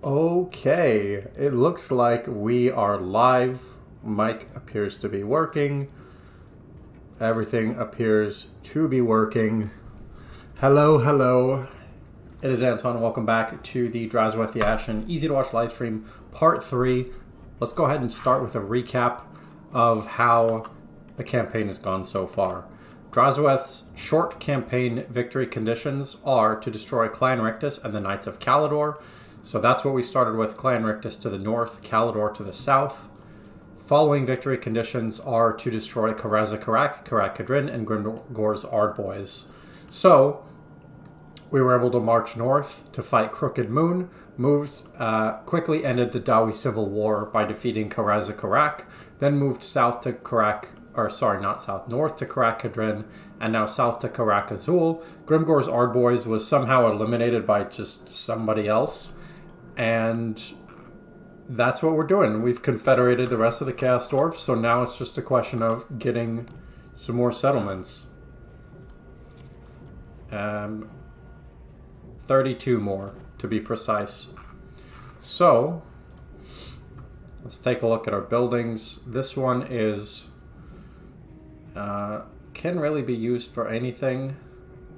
Okay, it looks like we are live. Mic appears to be working. Everything appears to be working. Hello, hello. It is Anton. Welcome back to the Drazhoath the Ashen Easy to Watch Livestream Part 3. Let's go ahead and start with a recap of how the campaign has gone so far. Drazhoath's short campaign victory conditions are to destroy Clan Rictus and the Knights of Caledor. So that's what we started with, Clan Rictus to the north, Caledor to the south. Following victory conditions are to destroy Karaz-a-Karak, Karak-Kadrin, and Grimgor's Ardboys. So we were able to march north to fight Crooked Moon, quickly ended the Dawi Civil War by defeating Karaz-a-Karak, then moved south to north to Karak-Kadrin, and now south to Karak-Azul. Grimgor's Ardboys was somehow eliminated by just somebody else. And that's what we're doing. We've confederated the rest of the Chaos Dwarfs, so now it's just a question of getting some more settlements. 32 more, to be precise. So, let's take a look at our buildings. This one is... can really be used for anything.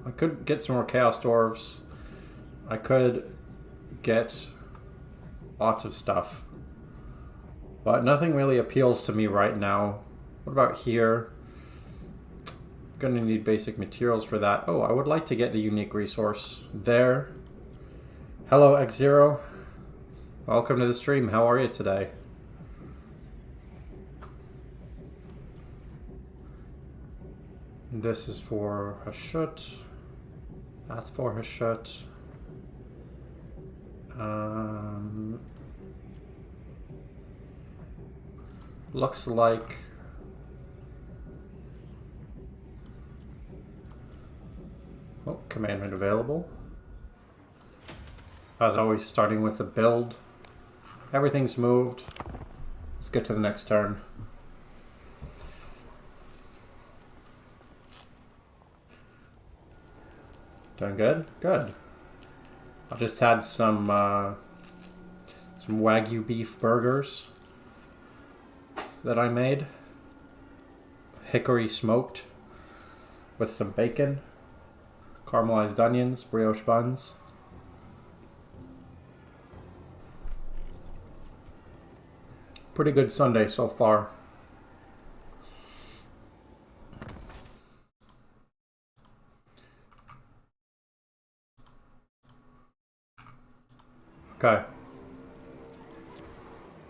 I could get some more Chaos Dwarfs. I could get... lots of stuff, but nothing really appeals to me right now. What about here? Gonna need basic materials for that. Oh, I would like to get the unique resource there. Hello, X0. Welcome to the stream. How are you today? This is for Hashut. That's for Hashut. Looks like commandment available. As always, starting with the build. Everything's moved. Let's get to the next turn. Doing good? Good. I just had some Wagyu beef burgers that I made. Hickory smoked with some bacon, caramelized onions, brioche buns. Pretty good Sunday so far. Okay.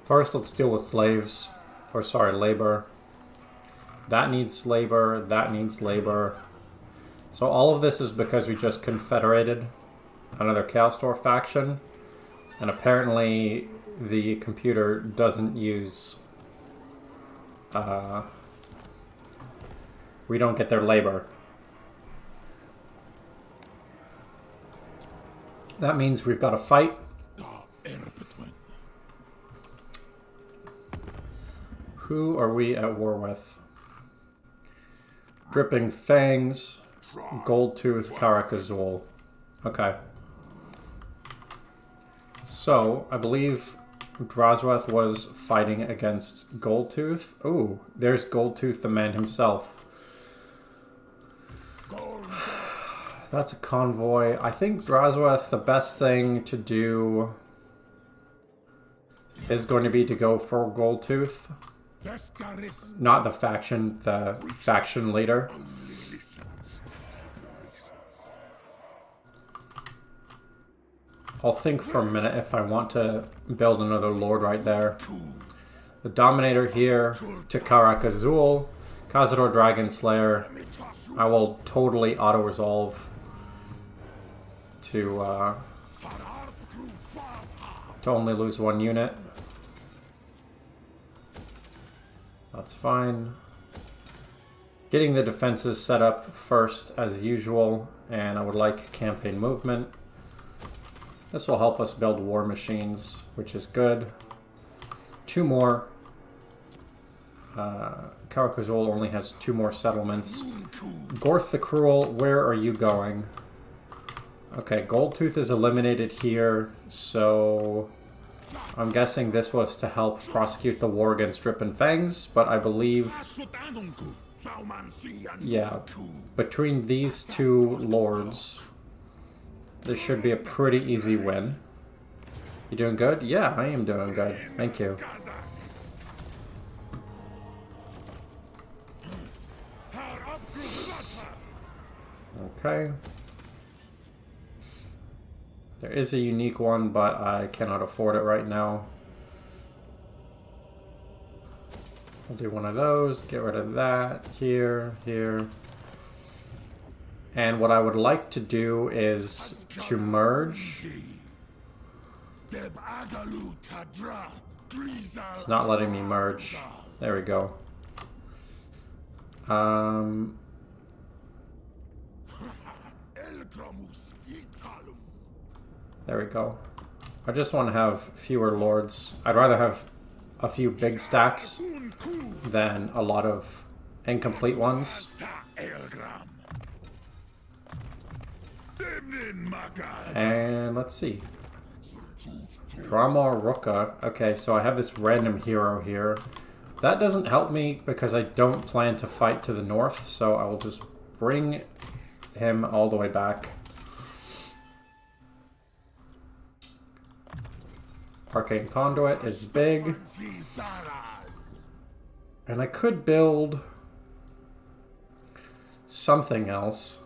First, let's deal with slaves. Or sorry, labor. That needs labor. That needs labor. So all of this is because we just confederated another Chaos Dwarf faction. And apparently the computer doesn't use... we don't get their labor. That means we've got to fight. Who are we at war with? Dripping Fangs, Goldtooth, Karak-Azul. Okay. So, I believe Drazhoath was fighting against Goldtooth. Ooh, there's Goldtooth, the man himself. That's a convoy. I think Drazhoath, the best thing to do is going to be to go for Goldtooth. Not the faction leader. I'll think for a minute if I want to build another lord right there. The Dominator here to Karak-Azul. Cazador Dragon Slayer. I will totally auto-resolve to only lose one unit. That's fine. Getting the defenses set up first as usual, and I would like campaign movement. This will help us build war machines, which is good. Two more. Karak-Azul only has 2 more settlements. Gorth the Cruel, where are you going? Okay, Goldtooth is eliminated here, so I'm guessing this was to help prosecute the war against Drip and Fangs, but I believe... yeah, between these two lords, this should be a pretty easy win. You doing good? Yeah, I am doing good. Thank you. Okay. There is a unique one, but I cannot afford it right now. I'll do one of those, get rid of that, here. And what I would like to do is to merge. It's not letting me merge. There we go. There we go. I just want to have fewer lords. I'd rather have a few big stacks than a lot of incomplete ones. And let's see. Dramar Ruka. Okay, so I have this random hero here. That doesn't help me because I don't plan to fight to the north, so I will just bring him all the way back. Arcane Conduit is big. And I could build something else.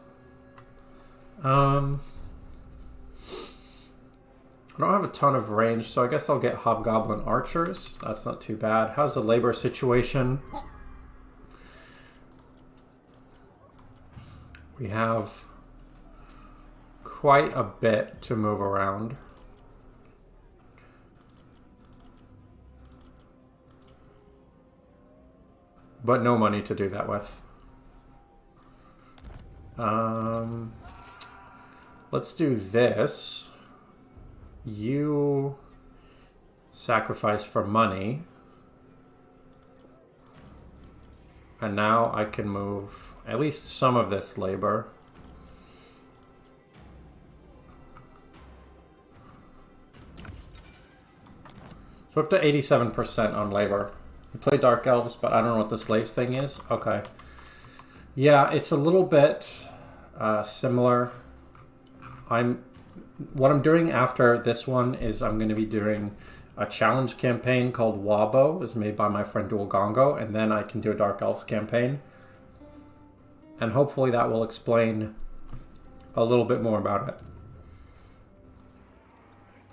I don't have a ton of range, so I guess I'll get Hobgoblin Archers. That's not too bad. How's the labor situation? We have quite a bit to move around. But no money to do that with. Let's do this. You sacrifice for money. And now I can move at least some of this labor. So up to 87% on labor. You play Dark Elves, but I don't know what the slaves thing is. Okay. Yeah, it's a little bit similar. What I'm doing after this one is I'm going to be doing a challenge campaign called Wabo. It's made by my friend Dual Gongo, and then I can do a Dark Elves campaign. And hopefully that will explain a little bit more about it.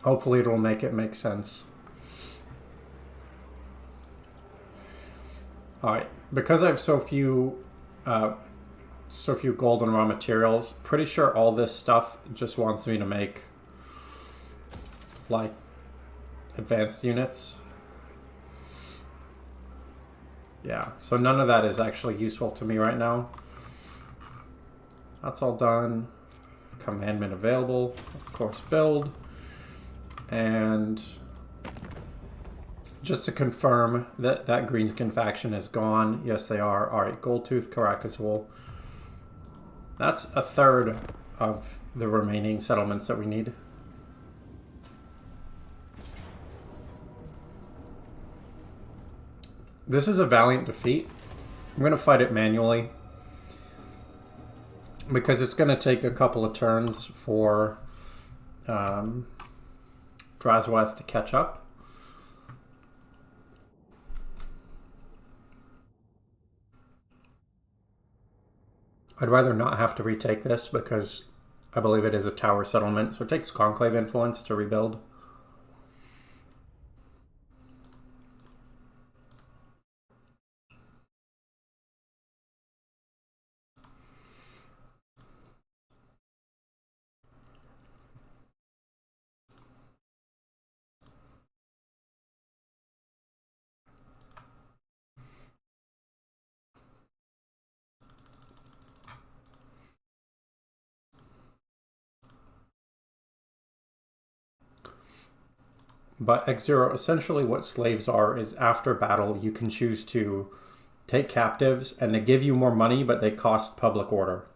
Hopefully it will make it make sense. Alright, because I have so few gold and raw materials, pretty sure all this stuff just wants me to make like advanced units. Yeah, so none of that is actually useful to me right now. That's all done. Commandment available, of course, build. And just to confirm that that Greenskin faction is gone. Yes, they are. All right, Goldtooth, Caracas Wool. That's a third of the remaining settlements that we need. This is a valiant defeat. I'm going to fight it manually because it's going to take a couple of turns for Drazhoath to catch up. I'd rather not have to retake this because I believe it is a tower settlement, so it takes Conclave influence to rebuild. But X0, essentially what slaves are is after battle you can choose to take captives and they give you more money but they cost public order.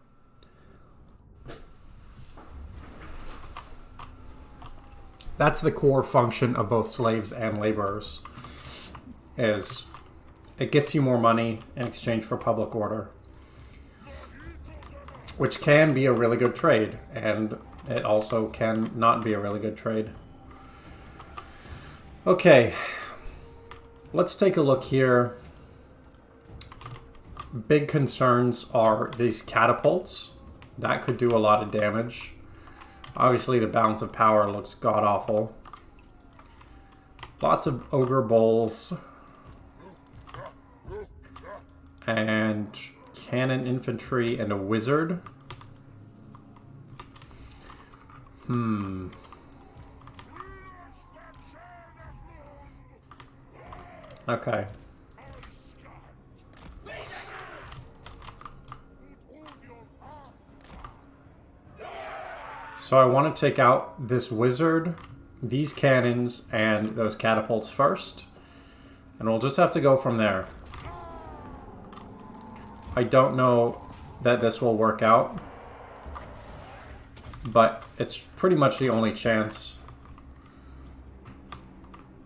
That's the core function of both slaves and laborers, is it gets you more money in exchange for public order, which can be a really good trade, and it also can not be a really good trade. Okay, let's take a look here. Big concerns are these catapults. That could do a lot of damage. Obviously, the balance of power looks god-awful. Lots of ogre bowls. And cannon infantry and a wizard. Okay. So I want to take out this wizard, these cannons, and those catapults first. And we'll just have to go from there. I don't know that this will work out, but it's pretty much the only chance.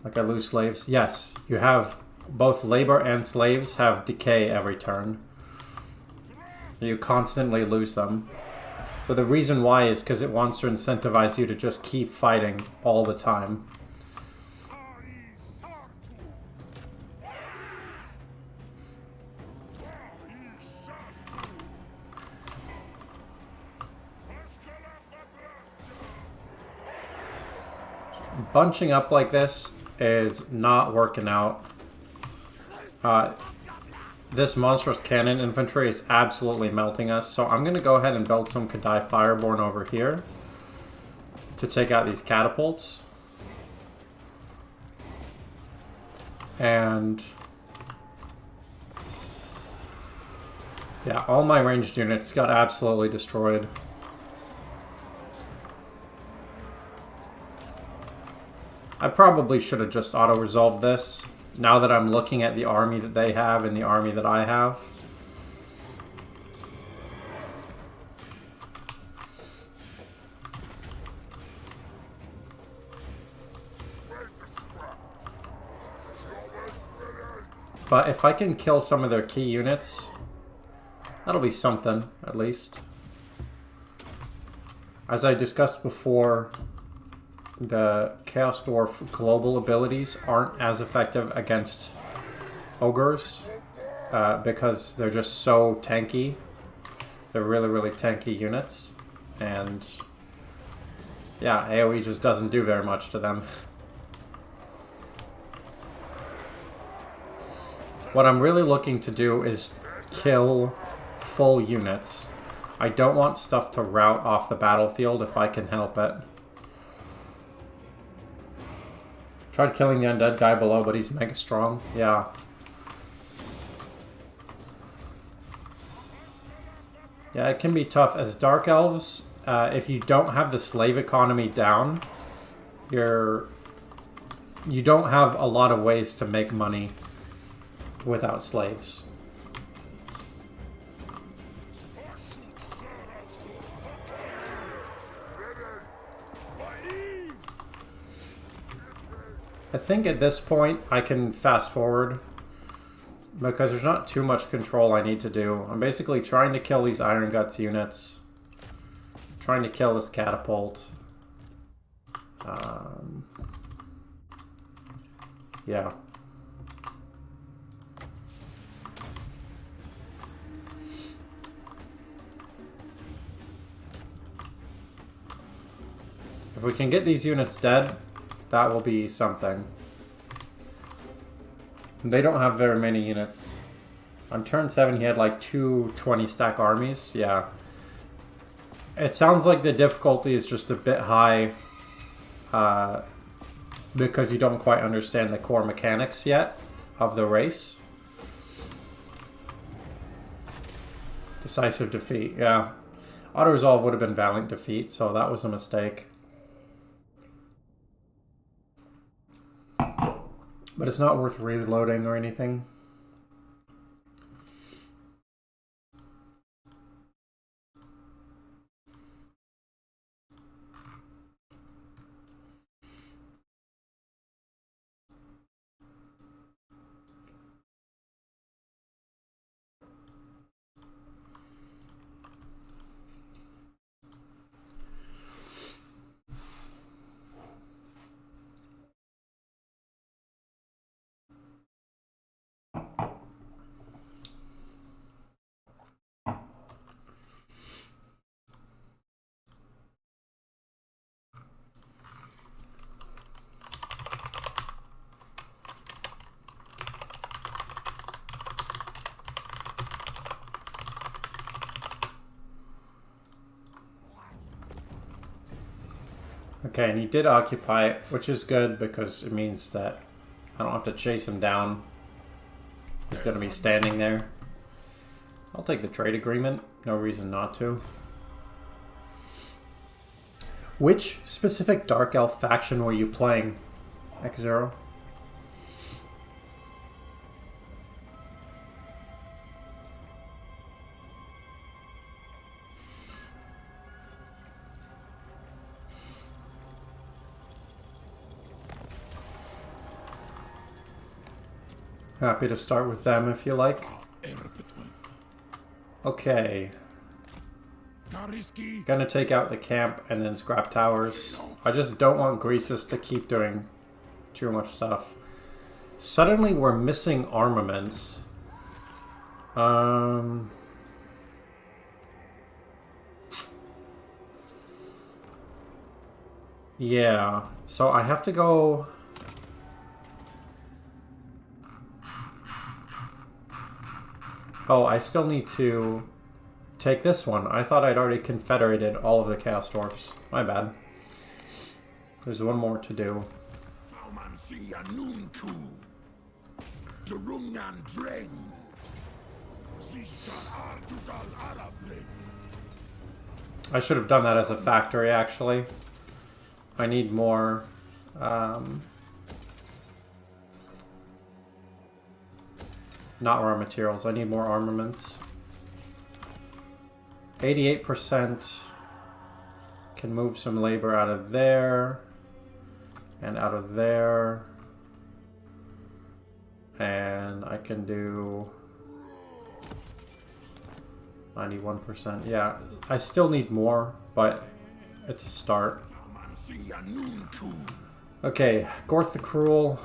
Like I lose slaves? Yes, you have both labor and slaves have decay every turn. You constantly lose them. But the reason why is because it wants to incentivize you to just keep fighting all the time. Bunching up like this is not working out. This monstrous cannon infantry is absolutely melting us, so I'm going to go ahead and build some Kadai Fireborn over here to take out these catapults. And yeah, all my ranged units got absolutely destroyed. I probably should have just auto-resolved this, now that I'm looking at the army that they have and the army that I have. But if I can kill some of their key units, that'll be something, at least. As I discussed before, the Chaos Dwarf global abilities aren't as effective against ogres because they're just so tanky. They're really, really tanky units. And yeah, AoE just doesn't do very much to them. What I'm really looking to do is kill full units. I don't want stuff to rout off the battlefield if I can help it. Tried killing the undead guy below, but he's mega strong. Yeah. Yeah, it can be tough. As Dark Elves, if you don't have the slave economy down, you don't have a lot of ways to make money without slaves. I think at this point I can fast forward because there's not too much control I need to do. I'm basically trying to kill these Iron Guts units, trying to kill this catapult. Yeah. If we can get these units dead, that will be something. They don't have very many units. On turn 7, he had like 2 20-stack armies. Yeah. It sounds like the difficulty is just a bit high because you don't quite understand the core mechanics yet of the race. Decisive defeat, yeah. Auto-resolve would have been valiant defeat, so that was a mistake. But it's not worth reloading or anything. Okay, and he did occupy it, which is good because it means that I don't have to chase him down. He's going to be standing there. I'll take the trade agreement. No reason not to. Which specific Dark Elf faction were you playing, X0? Happy to start with them if you like. Okay. Gonna take out the camp and then scrap towers. I just don't want Greases to keep doing too much stuff. Suddenly we're missing armaments. Yeah, so I have to go... Oh, I still need to take this one. I thought I'd already confederated all of the Chaos Dwarfs. My bad. There's one more to do. I should have done that as a factory, actually. I need more... not raw materials. I need more armaments. 88% can move some labor out of there and out of there. And I can do 91%. Yeah, I still need more, but it's a start. Okay, Gorth the Cruel.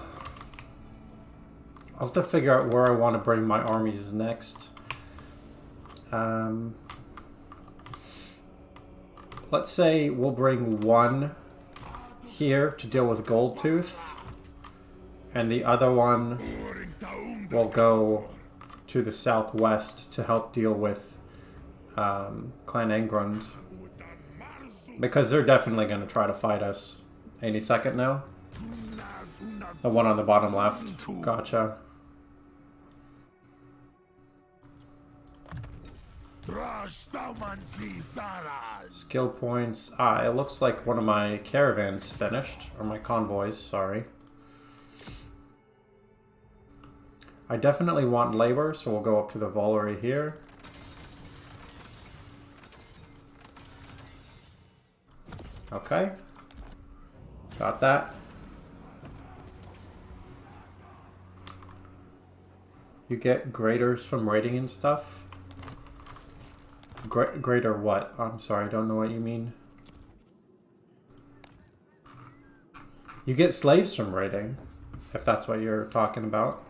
I'll have to figure out where I want to bring my armies next. Let's say we'll bring one here to deal with Goldtooth, and the other one will go to the southwest to help deal with Clan Engrund, because they're definitely going to try to fight us any second now. The one on the bottom left. Gotcha. Skill points. Ah, it looks like one of my caravans finished. Or my convoys, sorry. I definitely want labor, so we'll go up to the Volary here. Okay. Got that. You get graders from raiding and stuff? Grader what? I'm sorry, I don't know what you mean. You get slaves from raiding, if that's what you're talking about.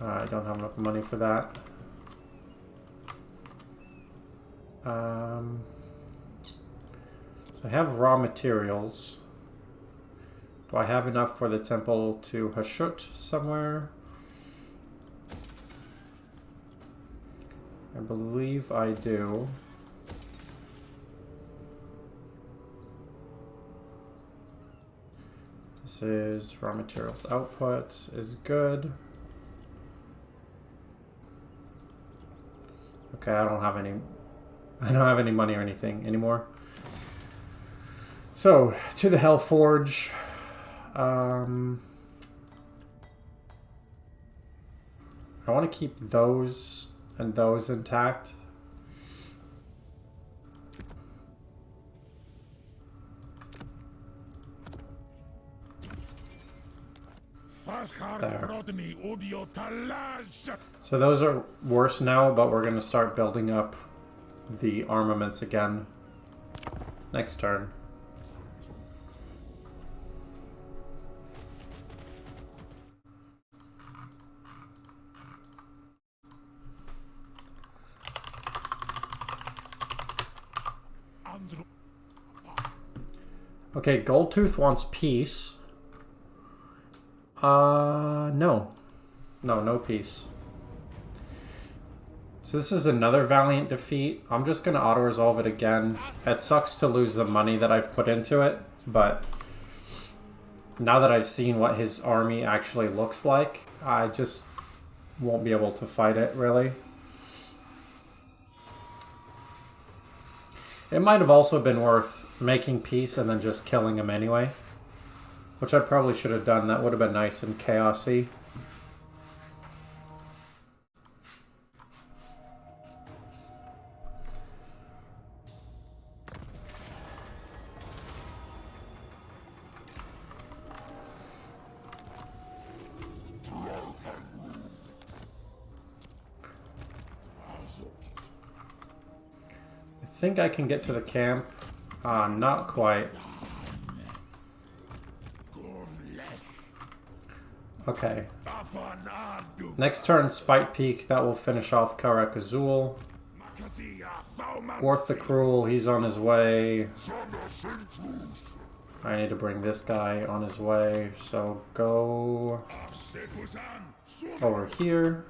I don't have enough money for that. So I have raw materials. Do I have enough for the temple to Hashut somewhere? I believe I do. This is raw materials output is good. Okay, I don't have any money or anything anymore. So, to the Hellforge. I want to keep those and those intact. There. So those are worse now, but we're going to start building up the armaments again next turn. Okay, Goldtooth wants peace. No. No peace. So this is another Valiant defeat. I'm just going to auto-resolve it again. It sucks to lose the money that I've put into it, but now that I've seen what his army actually looks like, I just won't be able to fight it, really. It might have also been worth making peace and then just killing him anyway, which I probably should have done. That would have been nice and chaosy. I think I can get to the camp. Not quite. Okay. Next turn, Spite Peak. That will finish off Karak Azul. Drazhoath the Cruel, he's on his way. I need to bring this guy on his way. So go over here.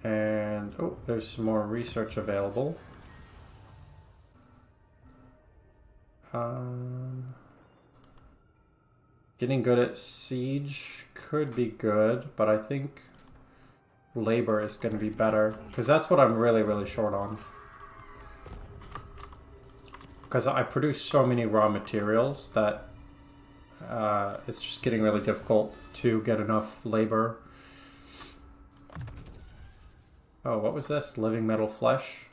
And, oh, there's some more research available. Getting good at siege could be good, but I think labor is going to be better, because that's what I'm really, really short on. Because I produce so many raw materials that it's just getting really difficult to get enough labor. Oh, what was this? Living Metal Flesh.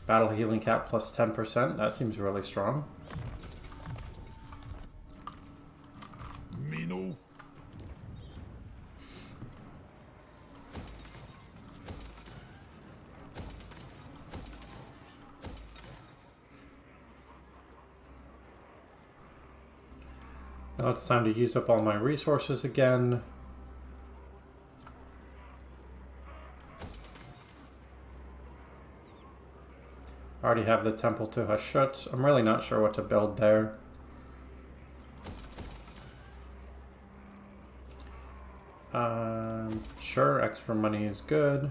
Battle Healing Cap plus 10%. That seems really strong. Mino. Now it's time to use up all my resources again. I already have the Temple to Hashut. I'm really not sure what to build there. Sure, extra money is good.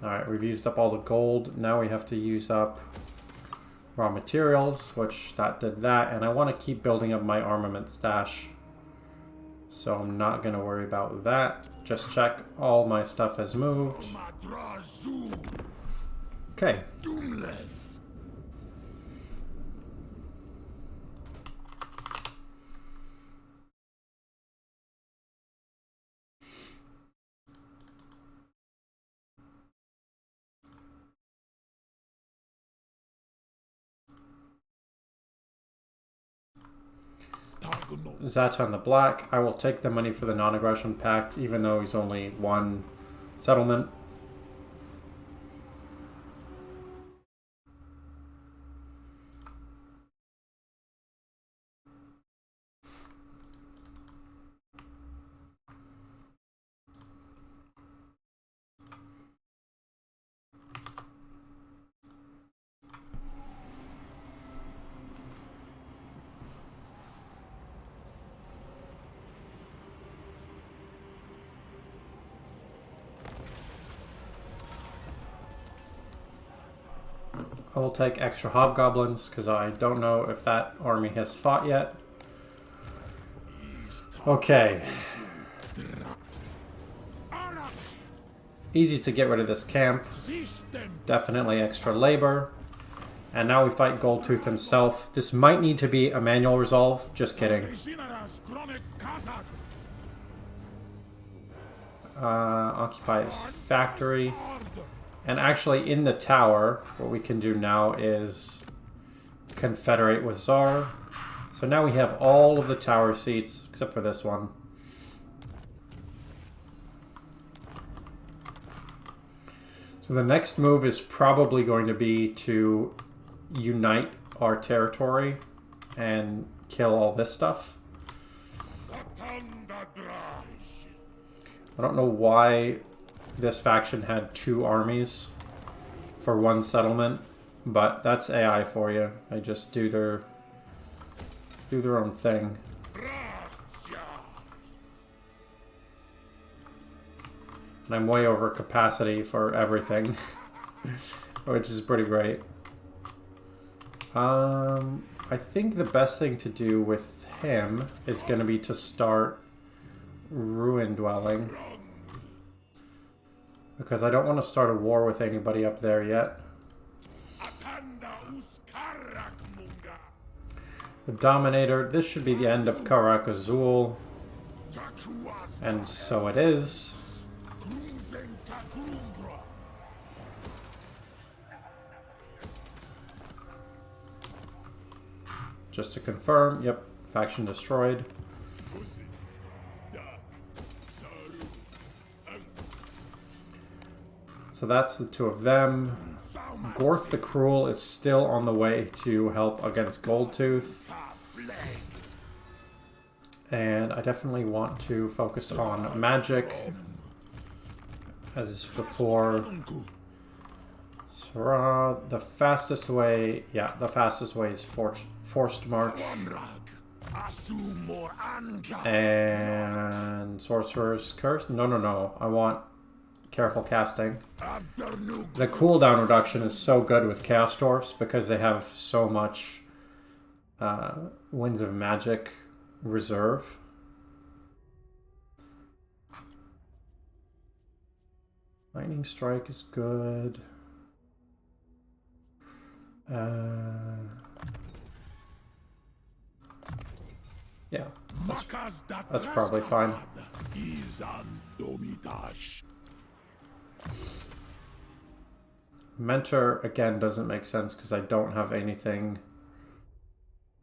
Alright, we've used up all the gold. Now we have to use up raw materials, which that did that. And I want to keep building up my armament stash. So I'm not going to worry about that. Just check all my stuff has moved. Okay. Zatan the Black. I will take the money for the non-aggression pact, even though he's only one settlement. I will take extra hobgoblins because I don't know if that army has fought yet. Okay. Easy to get rid of this camp. Definitely extra labor. And now we fight Goldtooth himself. This might need to be a manual resolve. Just kidding. Occupy his factory. And actually, in the tower, what we can do now is confederate with Tsar. So now we have all of the tower seats, except for this one. So the next move is probably going to be to unite our territory and kill all this stuff. I don't know why this faction had 2 armies for 1 settlement, but that's AI for you. They just do their own thing. And I'm way over capacity for everything, which is pretty great. I think the best thing to do with him is going to be to start Ruin Dwelling. Because I don't want to start a war with anybody up there yet. The Dominator, this should be the end of Karak Azul. And so it is. Just to confirm, yep, faction destroyed. So that's the two of them. Gorth the Cruel is still on the way to help against Goldtooth. And I definitely want to focus on magic. As before. So, the fastest way, yeah, the fastest way is Forced March. And Sorcerer's Curse? No. I want Careful Casting. The cooldown reduction is so good with Chaos Dwarfs because they have so much Winds of Magic reserve. Lightning Strike is good. Yeah, that's probably fine. Mentor, again, doesn't make sense because I don't have anything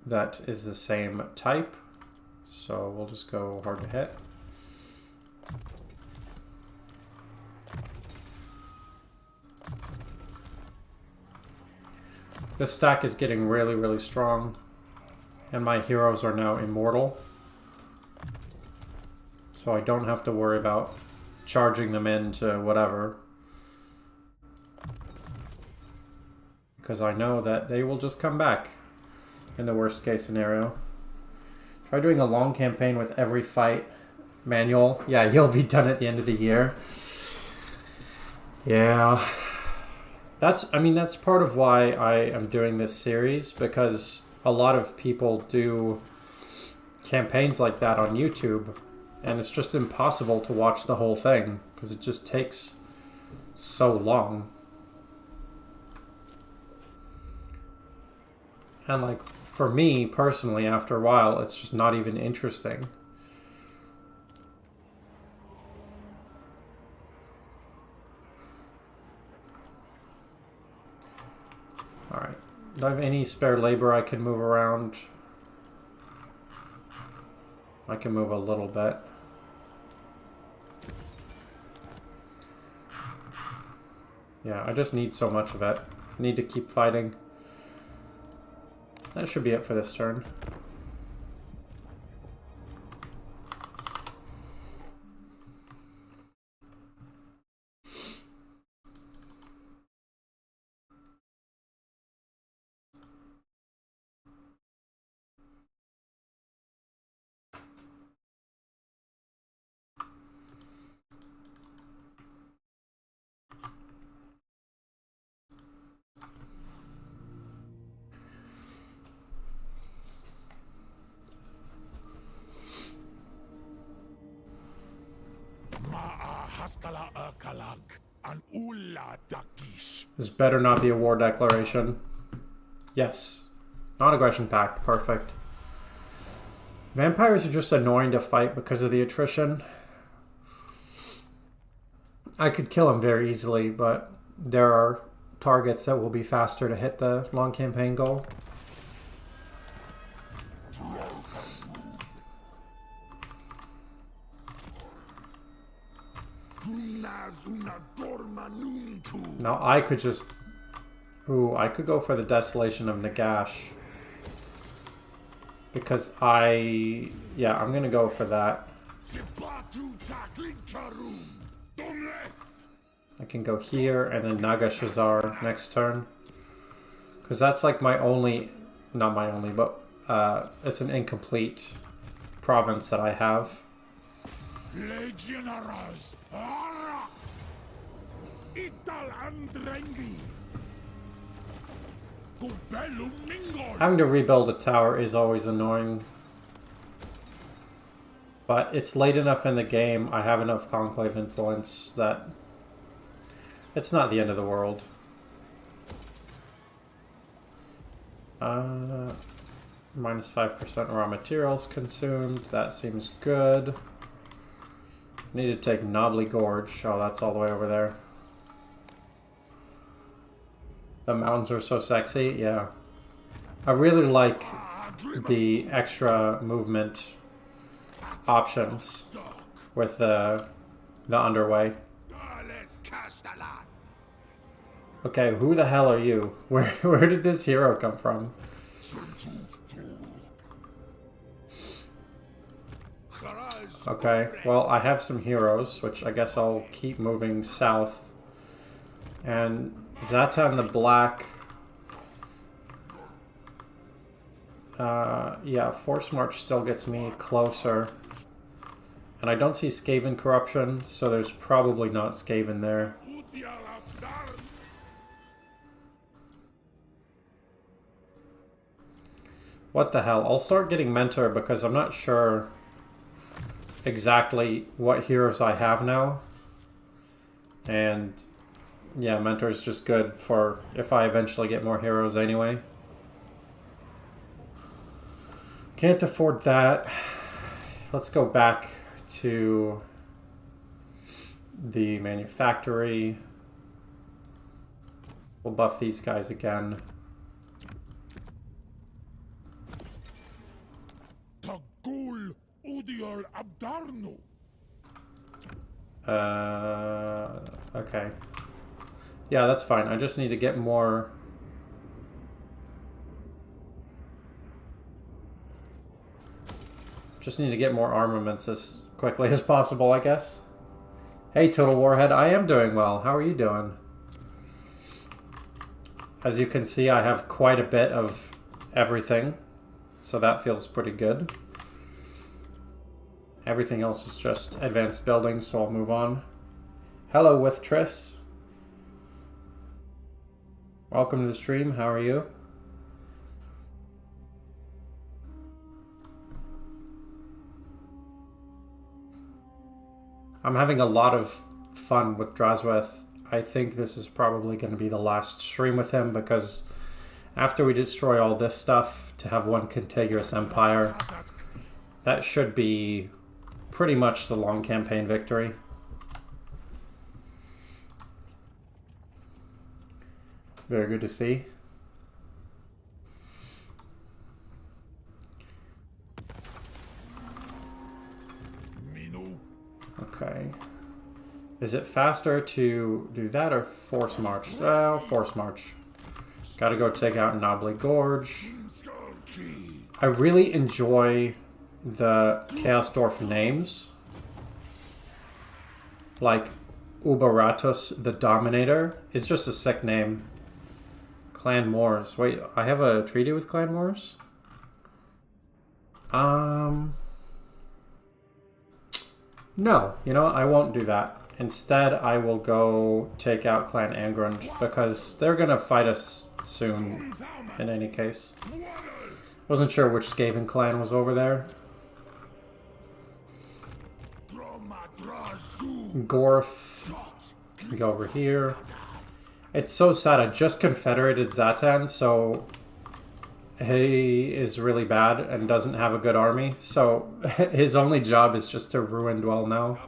that is the same type. So we'll just go hard to hit. This stack is getting really, really strong. And my heroes are now immortal. So I don't have to worry about charging them into whatever. Because I know that they will just come back in the worst case scenario. Try doing a long campaign with every fight manual. Yeah, you'll be done at the end of the year. Yeah. That's part of why I am doing this series, because a lot of people do campaigns like that on YouTube, and it's just impossible to watch the whole thing because it just takes so long. And like, for me personally, after a while, it's just not even interesting. Alright. Do I have any spare labor I can move around? I can move a little bit. Yeah, I just need so much of it. I need to keep fighting. That should be it for this turn. This better not be a war declaration. Yes. Non-aggression pact. Perfect. Vampires are just annoying to fight because of the attrition. I could kill them very easily, but there are targets that will be faster to hit the long campaign goal. Now I could just... Ooh, I could go for the Desolation of Nagash. Because I... Yeah, I'm gonna go for that. I can go here and then Nagashazar next turn. Because that's like my only... Not my only, but it's an incomplete province that I have. Legionaries! Ital Andrengi! Having to rebuild a tower is always annoying. But it's late enough in the game, I have enough Conclave influence that it's not the end of the world. Minus 5% raw materials consumed. That seems good. Need to take Knobbly Gorge. Oh, that's all the way over there. The mountains are so sexy. Yeah. I really like the extra movement options with the underway. Okay, who the hell are you? Where did this hero come from? Okay, well, I have some heroes, which I guess I'll keep moving south. And Zatan the Black... yeah, Force March still gets me closer. And I don't see Skaven Corruption, so there's probably not Skaven there. What the hell? I'll start getting Mentor because I'm not sure exactly what heroes I have now. And yeah, Mentor is just good for if I eventually get more heroes anyway. Can't afford that. Let's go back to the manufactory. We'll buff these guys again. Okay. Yeah, that's fine. I just need to get more... Just need to get more armaments as quickly as possible, I guess. Hey, Total Warhead, I am doing well. How are you doing? As you can see, I have quite a bit of everything, so that feels pretty good. Everything else is just advanced building, so I'll move on. Hello, with Triss. Welcome to the stream. How are you? I'm having a lot of fun with Drazhoath. I think this is probably going to be the last stream with him because after we destroy all this stuff, to have one contiguous empire, that should be pretty much the long campaign victory. Very good to see. Okay. Is it faster to do that or Force March? Well, Force March. Gotta go take out Knobbly Gorge. I really enjoy the Chaos Dwarf names. Like Ubaratus the Dominator is just a sick name. Clan Moors. Wait, I have a treaty with Clan Moors? No, you know what? I won't do that. Instead, I will go take out Clan Angrund because they're gonna fight us soon in any case. Wasn't sure which Skaven clan was over there. Gorth. Go over here. It's so sad. I just confederated Zatan, so he is really bad and doesn't have a good army. So his only job is just to ruin Dwell now.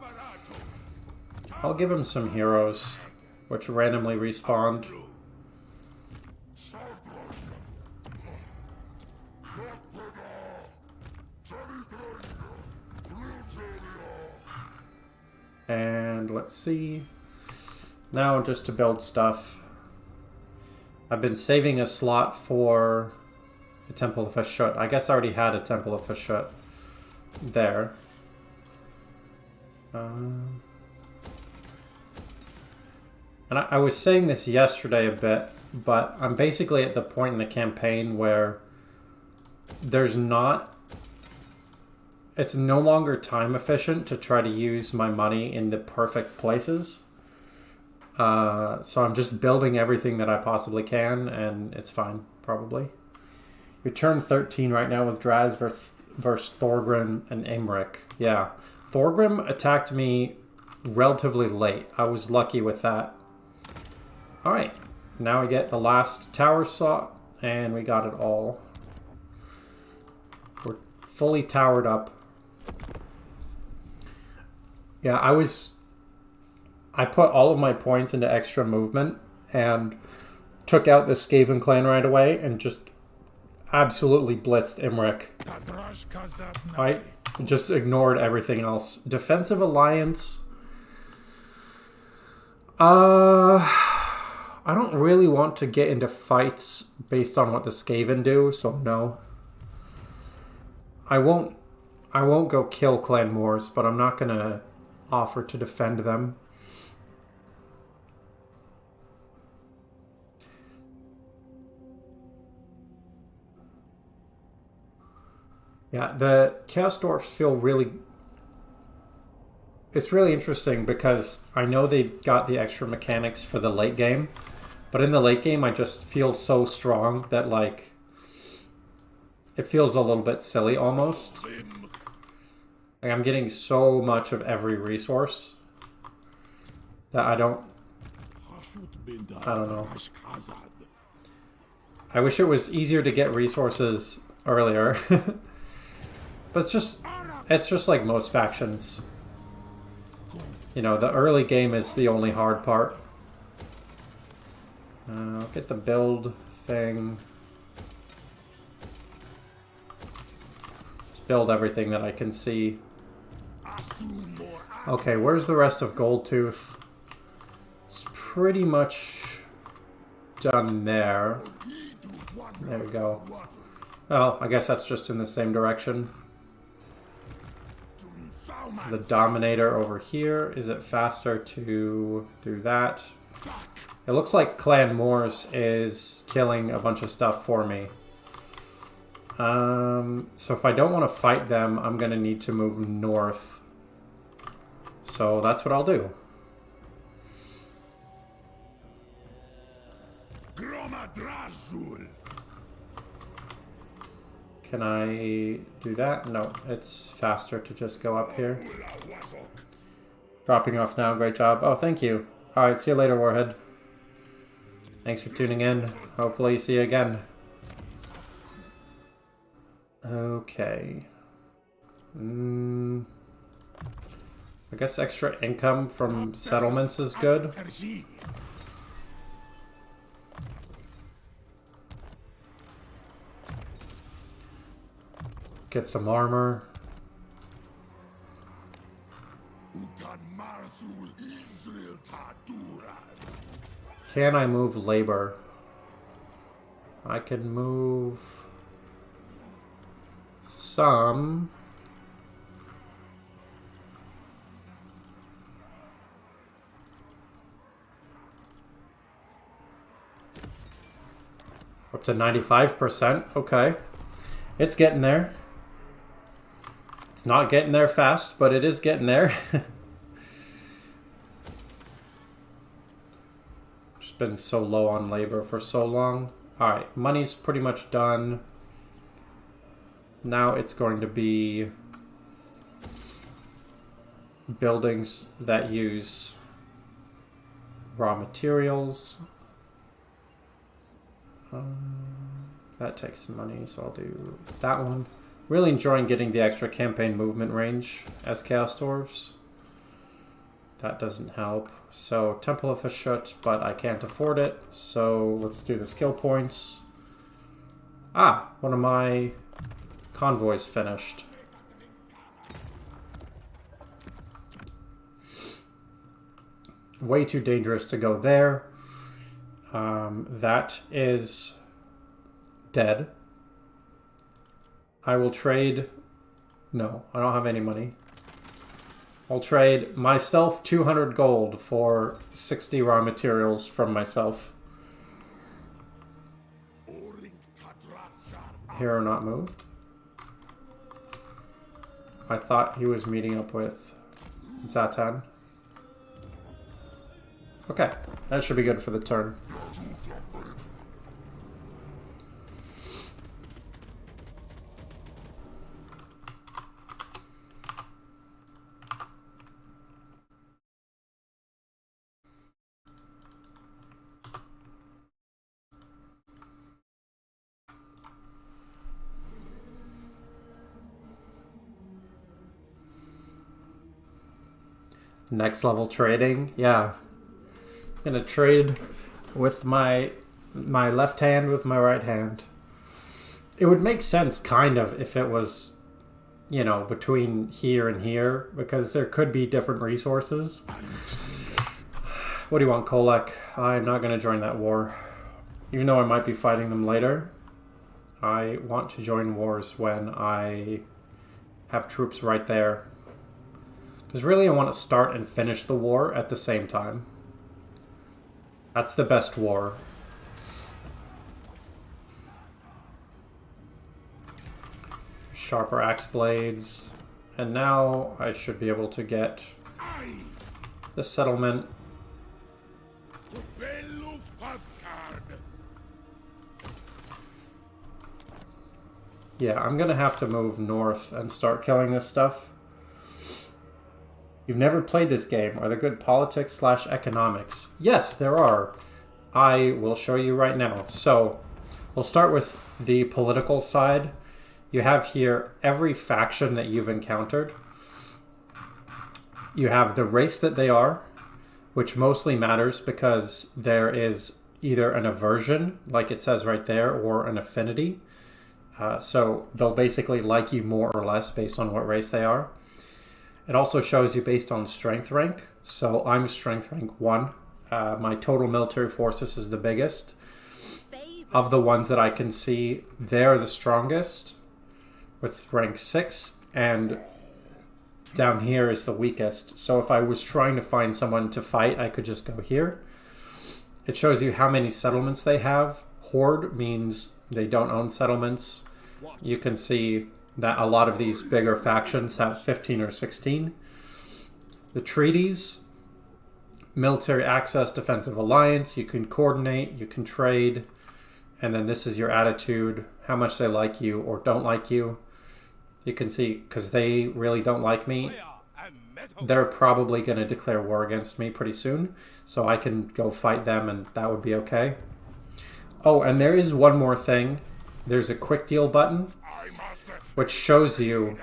I'll give him some heroes, which randomly respawned. And let's see. Now just to build stuff. I've been saving a slot for the Temple of Hashut. I guess I already had a Temple of Hashut there. And I was saying this yesterday a bit, but I'm basically at the point in the campaign where there's not it's no longer time efficient to try to use my money in the perfect places. So I'm just building everything that I possibly can, and it's fine, probably. You're turn 13 right now with Draz versus Thorgrim and Imric. Yeah. Thorgrim attacked me relatively late. I was lucky with that. Alright. Now we get the last tower slot, and we got it all. We're fully towered up. Yeah, I put all of my points into extra movement and took out the Skaven clan right away and just absolutely blitzed Imric. I just ignored everything else. Defensive alliance. I don't really want to get into fights based on what the Skaven do, so no. I won't go kill Clan Moors, but I'm not gonna offer to defend them. Yeah, the Chaos Dwarfs feel really... It's really interesting because I know they got the extra mechanics for the late game, but in the late game I just feel so strong that, like, it feels a little bit silly almost. Like, I'm getting so much of every resource that I don't know. I wish it was easier to get resources earlier. But it's just like most factions. You know, the early game is the only hard part. I'll get the build thing. Just build everything that I can see. Okay, where's the rest of Goldtooth? It's pretty much done there. There we go. Oh, I guess that's just in the same direction. The Dominator over here. Is it faster to do that? It looks like Clan Moors is killing a bunch of stuff for me. So if I don't want to fight them, I'm going to need to move north. So that's what I'll do. Can I do that? No, it's faster to just go up here. Dropping off now, great job. Oh, thank you. Alright, see you later, Warhead. Thanks for tuning in. Hopefully see you again. Okay. I guess extra income from settlements is good. Get some armor. Can I move labor? I can move some. Up to 95%. Okay. It's getting there. It's not getting there fast, but it is getting there. Just been so low on labor for so long. Alright, money's pretty much done. Now it's going to be buildings that use raw materials. That takes some money, so I'll do that one. Really enjoying getting the extra campaign movement range as Chaos Dwarfs. That doesn't help. So, Temple of Hashut, but I can't afford it. So, let's do the skill points. Ah, one of my convoys finished. Way too dangerous to go there. That is dead. I will trade... No, I don't have any money. I'll trade myself 200 gold for 60 raw materials from myself. Hero not moved. I thought he was meeting up with Zatan. Okay, that should be good for the turn. Next level trading, yeah. I'm gonna trade with my left hand with my right hand. It would make sense, kind of, if it was, you know, between here and here, because there could be different resources. What do you want, Kolek? I'm not gonna join that war. Even though I might be fighting them later, I want to join wars when I have troops right there. Because really I want to start and finish the war at the same time. That's the best war. Sharper axe blades. And now I should be able to get the settlement. Yeah, I'm gonna have to move north and start killing this stuff. You've never played this game. Are there good politics / economics? Yes, there are. I will show you right now. So, we'll start with the political side. You have here every faction that you've encountered. You have the race that they are, which mostly matters because there is either an aversion, like it says right there, or an affinity. So they'll basically like you more or less based on what race they are. It also shows you based on strength rank. So I'm strength rank 1. My total military forces is the biggest. Of the ones that I can see, they're the strongest with rank 6. And down here is the weakest. So if I was trying to find someone to fight, I could just go here. It shows you how many settlements they have. Horde means they don't own settlements. You can see that a lot of these bigger factions have 15 or 16. The treaties, military access, defensive alliance, you can coordinate, you can trade, and then this is your attitude, how much they like you or don't like you. You can see, because they really don't like me, they're probably going to declare war against me pretty soon, so I can go fight them and that would be okay. Oh, and there is one more thing. There's a quick deal button, which shows you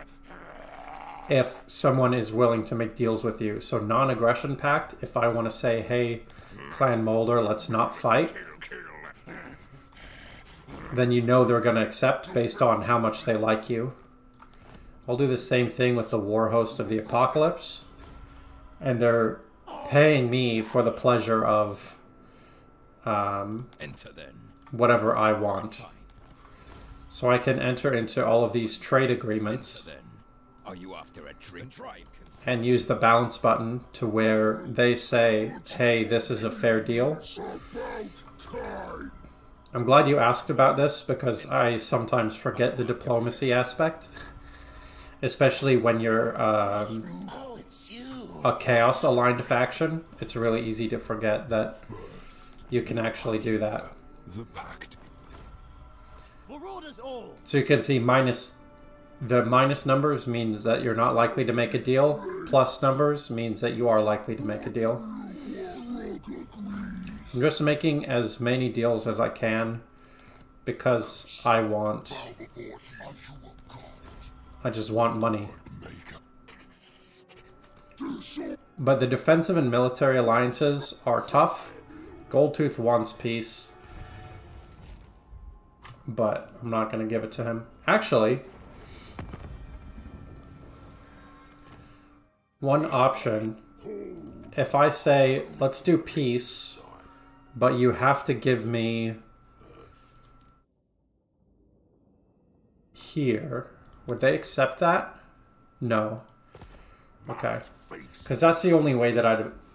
if someone is willing to make deals with you. So non-aggression pact, if I want to say, hey, Clan Molder, let's not fight, then you know they're going to accept based on how much they like you. I'll do the same thing with the War Host of the Apocalypse. And they're paying me for the pleasure of whatever I want. So I can enter into all of these trade agreements and use the balance button to where they say, hey, this is a fair deal. I'm glad you asked about this because I sometimes forget the diplomacy aspect. Especially when you're a Chaos aligned faction. It's really easy to forget that you can actually do that. So you can see the minus numbers means that you're not likely to make a deal. Plus numbers means that you are likely to make a deal. I'm just making as many deals as I can because I just want money. But the defensive and military alliances are tough. Goldtooth wants peace, but I'm not going to give it to him. Actually, one option, if I say, let's do peace, but you have to give me here, would they accept that? No. Okay. Because that's the only way that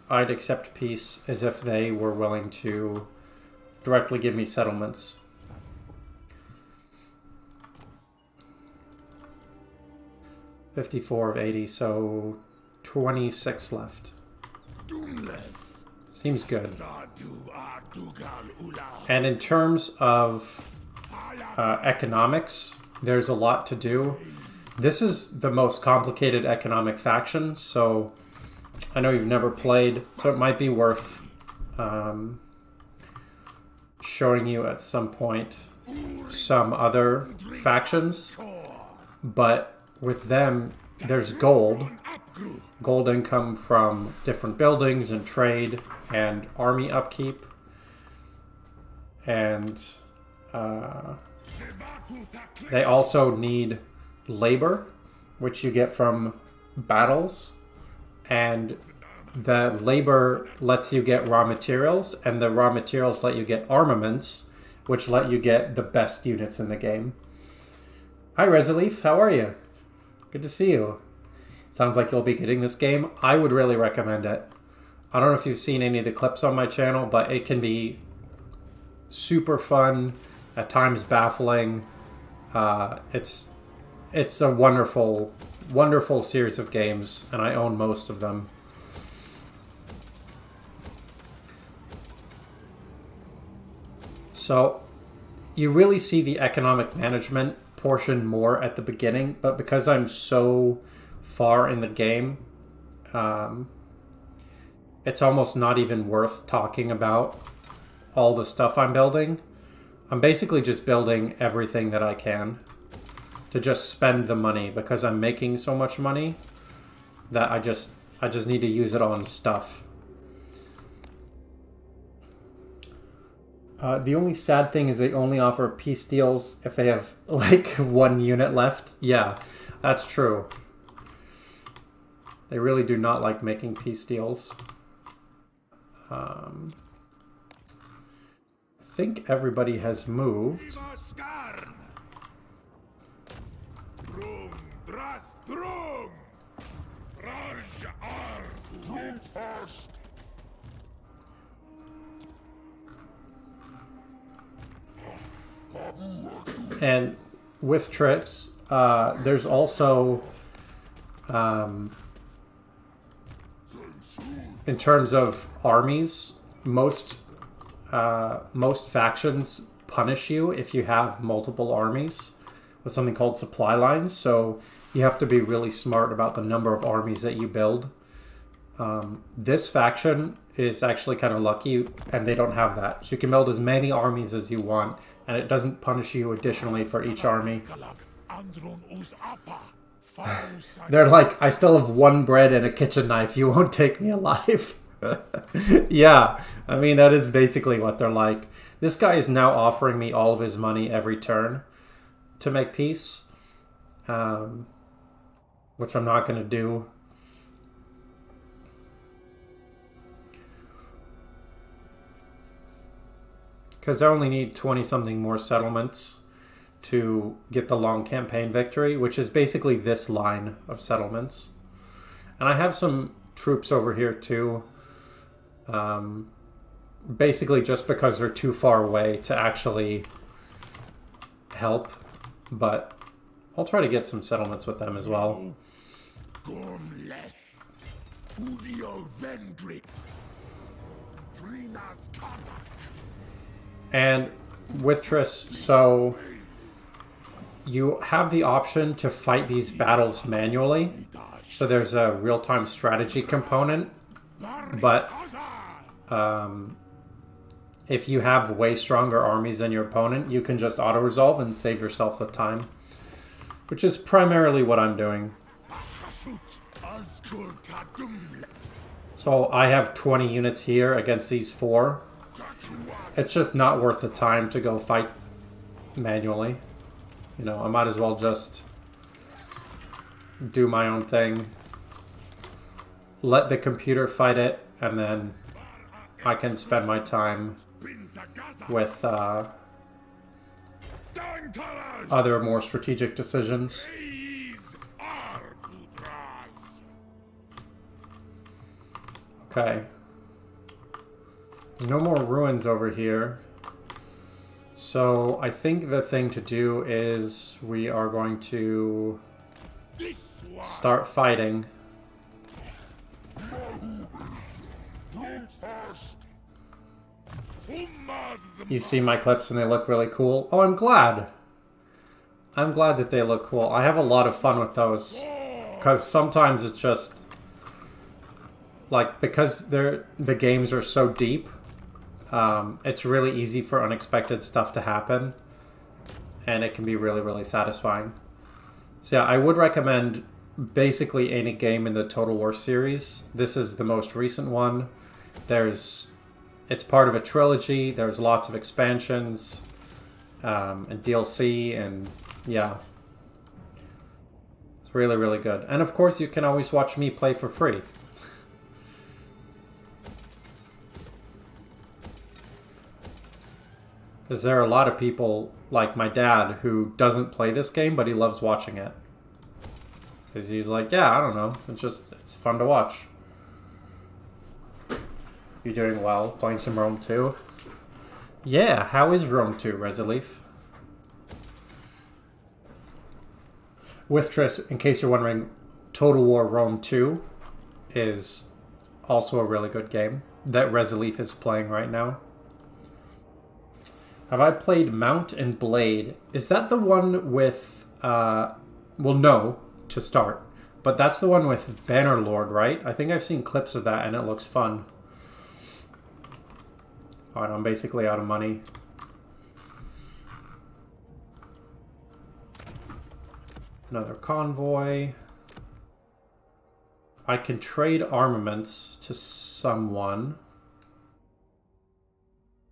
I'd accept peace, is if they were willing to directly give me settlements. 54 of 80, so 26 left. Seems good. And in terms of economics, there's a lot to do. This is the most complicated economic faction, so I know you've never played, so it might be worth showing you at some point some other factions. But with them, there's gold income from different buildings and trade and army upkeep, and they also need labor, which you get from battles, and the labor lets you get raw materials, and the raw materials let you get armaments, which let you get the best units in the game. Hi Resolif, how are you? Good to see you. Sounds like you'll be getting this game. I would really recommend it. I don't know if you've seen any of the clips on my channel, but it can be super fun, at times baffling. It's a wonderful, wonderful series of games, and I own most of them. So you really see the economic management portion more at the beginning, but because I'm so far in the game, it's almost not even worth talking about all the stuff I'm building. I'm basically just building everything that I can to just spend the money, because I'm making so much money that I just need to use it on stuff. The only sad thing is they only offer peace deals if they have like 1 unit left. Yeah, that's true. They really do not like making peace deals. I think everybody has moved. And with tricks, there's also, in terms of armies, most factions punish you if you have multiple armies with something called supply lines. So you have to be really smart about the number of armies that you build. This faction is actually kind of lucky, and they don't have that. So you can build as many armies as you want, and it doesn't punish you additionally for each army. They're like, I still have 1 bread and a kitchen knife. You won't take me alive. Yeah, I mean, that is basically what they're like. This guy is now offering me all of his money every turn to make peace, which I'm not going to do. Because I only need 20-something more settlements to get the long campaign victory, which is basically this line of settlements. And I have some troops over here too. Basically just because they're too far away to actually help. But I'll try to get some settlements with them as well. And with Triss, so you have the option to fight these battles manually. So there's a real-time strategy component. But if you have way stronger armies than your opponent, you can just auto-resolve and save yourself the time. Which is primarily what I'm doing. So I have 20 units here against these 4. It's just not worth the time to go fight manually. You know, I might as well just do my own thing. Let the computer fight it, and then I can spend my time with other more strategic decisions. Okay. No more ruins over here. So I think the thing to do is we are going to This one. start fighting. You see my clips and they look really cool. Oh, I'm glad. I'm glad that they look cool. I have a lot of fun with those. Because sometimes it's just... like, because the games are so deep, it's really easy for unexpected stuff to happen. And it can be really, really satisfying. So yeah, I would recommend basically any game in the Total War series. This is the most recent one. It's part of a trilogy. There's lots of expansions and DLC, and yeah. It's really, really good. And of course, you can always watch me play for free. Because there are a lot of people, like my dad, who doesn't play this game, but he loves watching it. Because he's like, yeah, I don't know. It's fun to watch. You're doing well, playing some Rome 2. Yeah, how is Rome 2, Resolif? With Triss, in case you're wondering, Total War Rome 2 is also a really good game that Resolif is playing right now. Have I played Mount and Blade? Is that the one with, well, no, to start. But that's the one with Bannerlord, right? I think I've seen clips of that and it looks fun. Alright, I'm basically out of money. Another convoy. I can trade armaments to someone.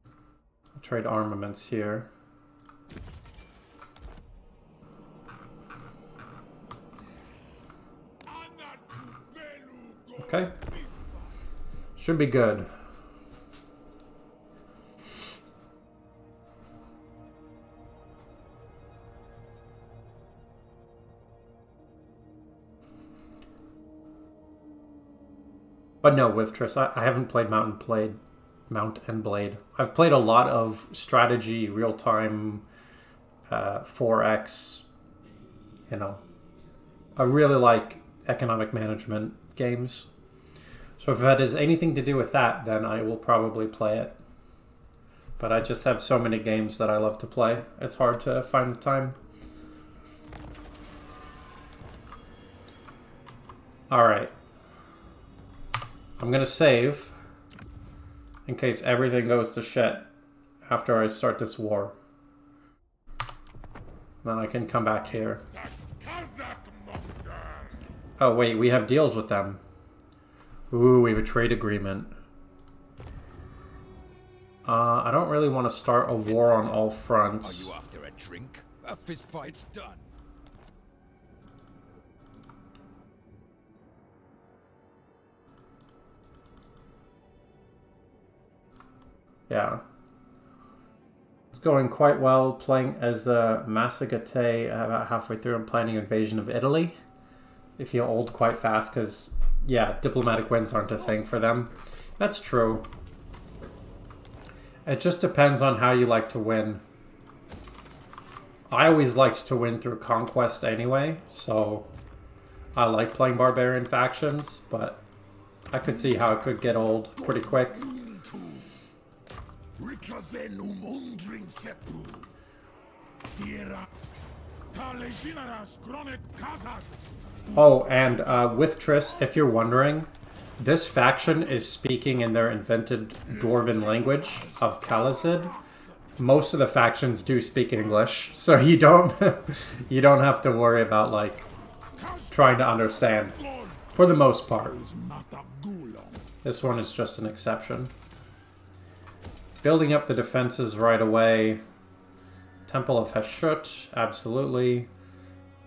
I'll trade armaments here. Okay. Should be good. But no, with Triss, I haven't played Mount and Blade. I've played a lot of strategy, real-time, 4X, you know. I really like economic management games. So if that has anything to do with that, then I will probably play it. But I just have so many games that I love to play. It's hard to find the time. Alright. I'm gonna save in case everything goes to shit after I start this war. Then I can come back here. Oh wait, we have deals with them. Ooh, we have a trade agreement. I don't really want to start a war on all fronts. Are you after a drink? A fist fight's done. Yeah. It's going quite well, playing as the Massagate about halfway through. I'm planning invasion of Italy. They feel old quite fast because, yeah, diplomatic wins aren't a thing for them. That's true. It just depends on how you like to win. I always liked to win through conquest anyway, so I like playing barbarian factions, but I could see how it could get old pretty quick. Oh, and with Triss, if you're wondering, this faction is speaking in their invented Dwarven language of Khalazid. Most of the factions do speak English, so you don't you don't have to worry about like trying to understand for the most part. This one is just an exception. Building up the defenses right away. Temple of Heshut, absolutely.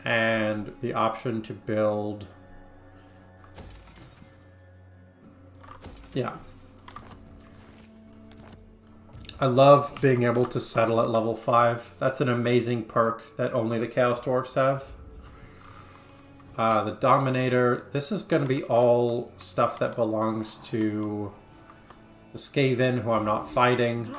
And the option to build... yeah. I love being able to settle at level 5. That's an amazing perk that only the Chaos Dwarfs have. The Dominator. This is going to be all stuff that belongs to the Skaven, who I'm not fighting.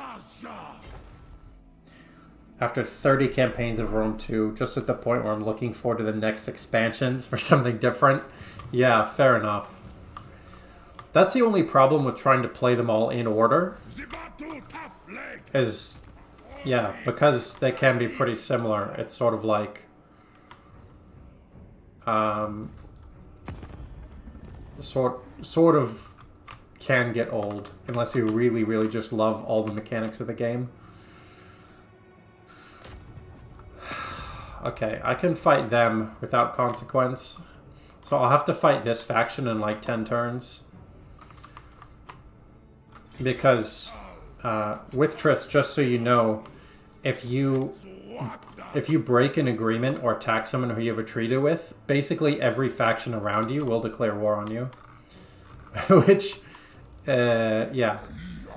After 30 campaigns of Rome 2, just at the point where I'm looking forward to the next expansions for something different. Yeah, fair enough. That's the only problem with trying to play them all in order. Is, yeah, because they can be pretty similar, it's sort of like... sort of can get old, unless you really, really just love all the mechanics of the game. Okay, I can fight them without consequence. So I'll have to fight this faction in like 10 turns. Because with Triss, just so you know, if you break an agreement or attack someone who you have a treaty with, basically every faction around you will declare war on you. Which, yeah,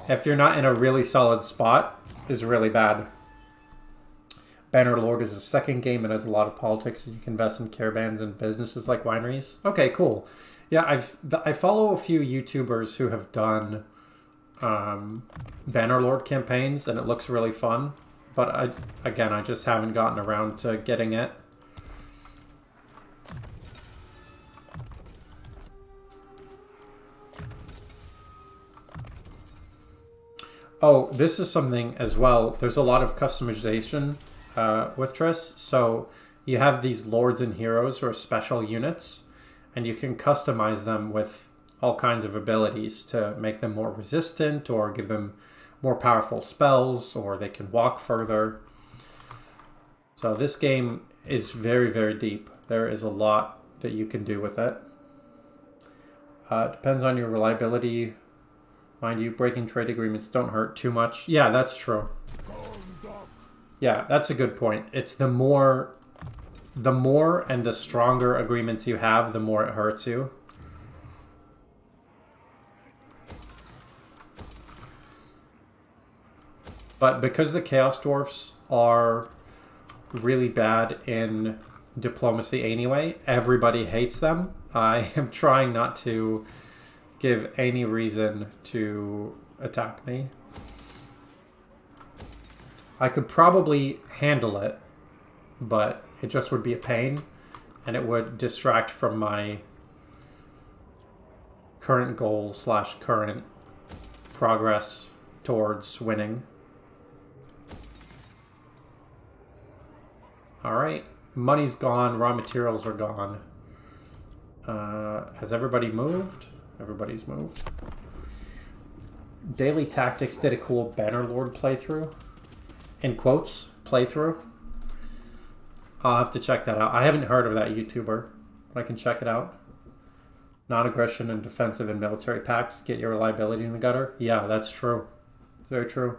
if you're not in a really solid spot, is really bad. Bannerlord is a second game. It has a lot of politics. You can invest in caravans and businesses like wineries. Okay, cool. Yeah, I follow a few YouTubers who have done Bannerlord campaigns, and it looks really fun. But I just haven't gotten around to getting it. Oh, this is something as well. There's a lot of customization with Triss. So you have these lords and heroes who are special units, and you can customize them with all kinds of abilities to make them more resistant or give them more powerful spells, or they can walk further. So this game is very, very deep. There is a lot that you can do with it. Depends on your reliability. Mind you, breaking trade agreements don't hurt too much. Yeah, that's true. Yeah, that's a good point. It's the more and the stronger agreements you have, the more it hurts you. But because the Chaos Dwarfs are really bad in diplomacy anyway, everybody hates them. I am trying not to give any reason to attack me. I could probably handle it, but it just would be a pain, and it would distract from my current goal / current progress towards winning. Alright, money's gone, raw materials are gone. Has everybody moved? Everybody's moved. Daily Tactics did a cool Bannerlord playthrough. In quotes, playthrough. I'll have to check that out. I haven't heard of that YouTuber, but I can check it out. Non-aggression and defensive and military pacts get your reliability in the gutter. Yeah, that's true. It's very true.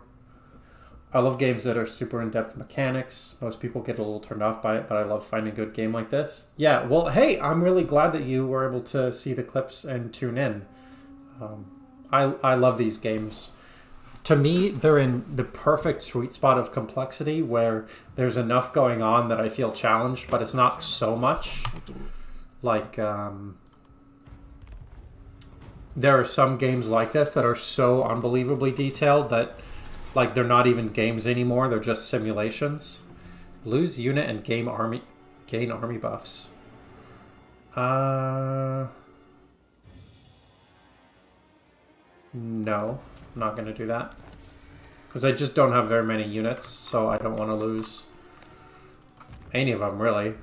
I love games that are super in-depth mechanics. Most people get a little turned off by it, but I love finding a good game like this. Yeah, well, hey, I'm really glad that you were able to see the clips and tune in. I love these games. To me, they're in the perfect sweet spot of complexity where there's enough going on that I feel challenged, but it's not so much. Like, there are some games like this that are so unbelievably detailed that, like, they're not even games anymore. They're just simulations. Lose unit and gain army buffs. No, I'm not going to do that. Because I just don't have very many units, so I don't want to lose any of them, really.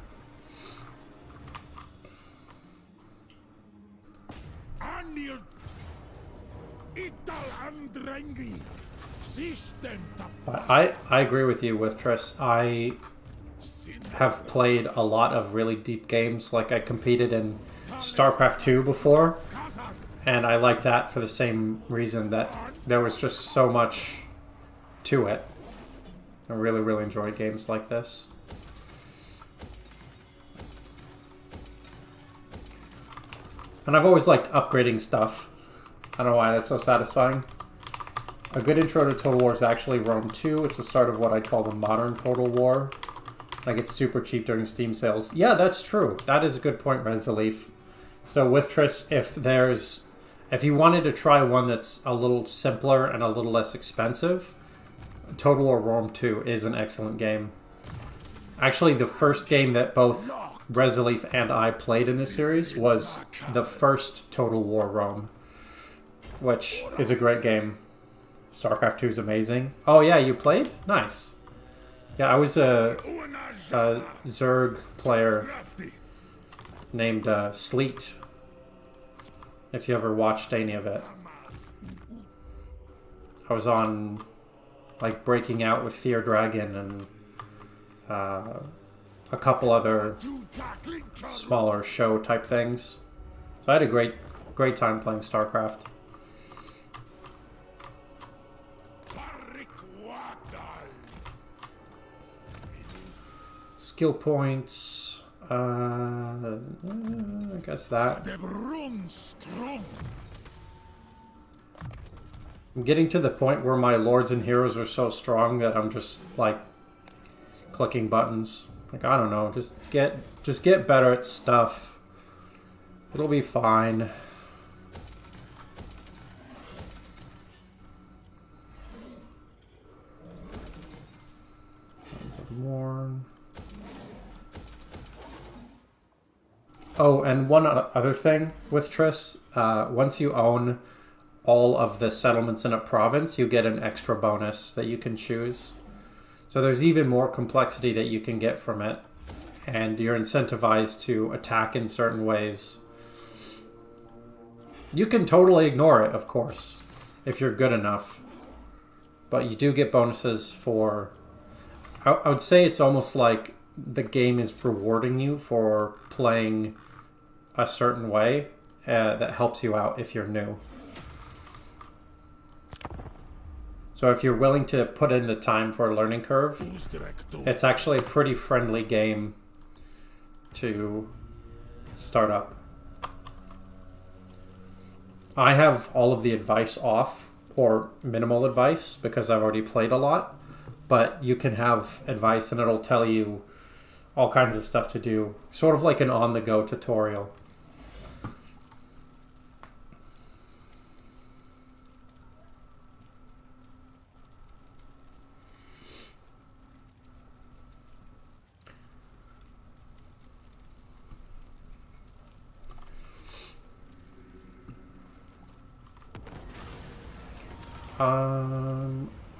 But I agree with you with Triss. I have played a lot of really deep games. Like, I competed in StarCraft 2 before, and I like that for the same reason that there was just so much to it. I really, really enjoy games like this. And I've always liked upgrading stuff. I don't know why that's so satisfying. A good intro to Total War is actually Rome 2. It's the start of what I'd call the modern Total War. Like, it's super cheap during Steam sales. Yeah, that's true. That is a good point, Resolif. So with Triss, if you wanted to try one that's a little simpler and a little less expensive, Total War Rome 2 is an excellent game. Actually, the first game that both Resolif and I played in this series was the first Total War Rome, which is a great game. StarCraft 2 is amazing. Oh yeah, you played? Nice. Yeah, I was a Zerg player named Sleet, if you ever watched any of it. I was on, like, Breaking Out with Fear Dragon and a couple other smaller show type things. So I had a great time playing StarCraft. Skill points. I guess that. I'm getting to the point where my lords and heroes are so strong that I'm just like clicking buttons. Like, I don't know, just get better at stuff. It'll be fine. More. Oh, and one other thing with Triss, once you own all of the settlements in a province, you get an extra bonus that you can choose. So there's even more complexity that you can get from it, and you're incentivized to attack in certain ways. You can totally ignore it, of course, if you're good enough, but you do get bonuses for... I would say it's almost like the game is rewarding you for playing a certain way that helps you out if you're new. So if you're willing to put in the time for a learning curve, it's actually a pretty friendly game to start up. I have all of the advice off, or minimal advice, because I've already played a lot. But you can have advice and it'll tell you all kinds of stuff to do. Sort of like an on-the-go tutorial.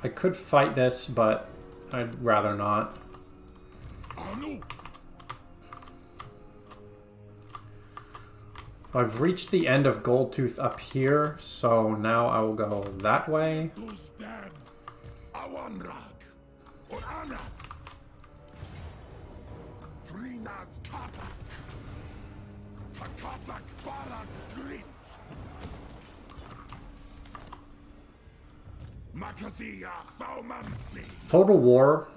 I could fight this, but I'd rather not. I've reached the end of Goldtooth up here, so now I will go that way. Total War,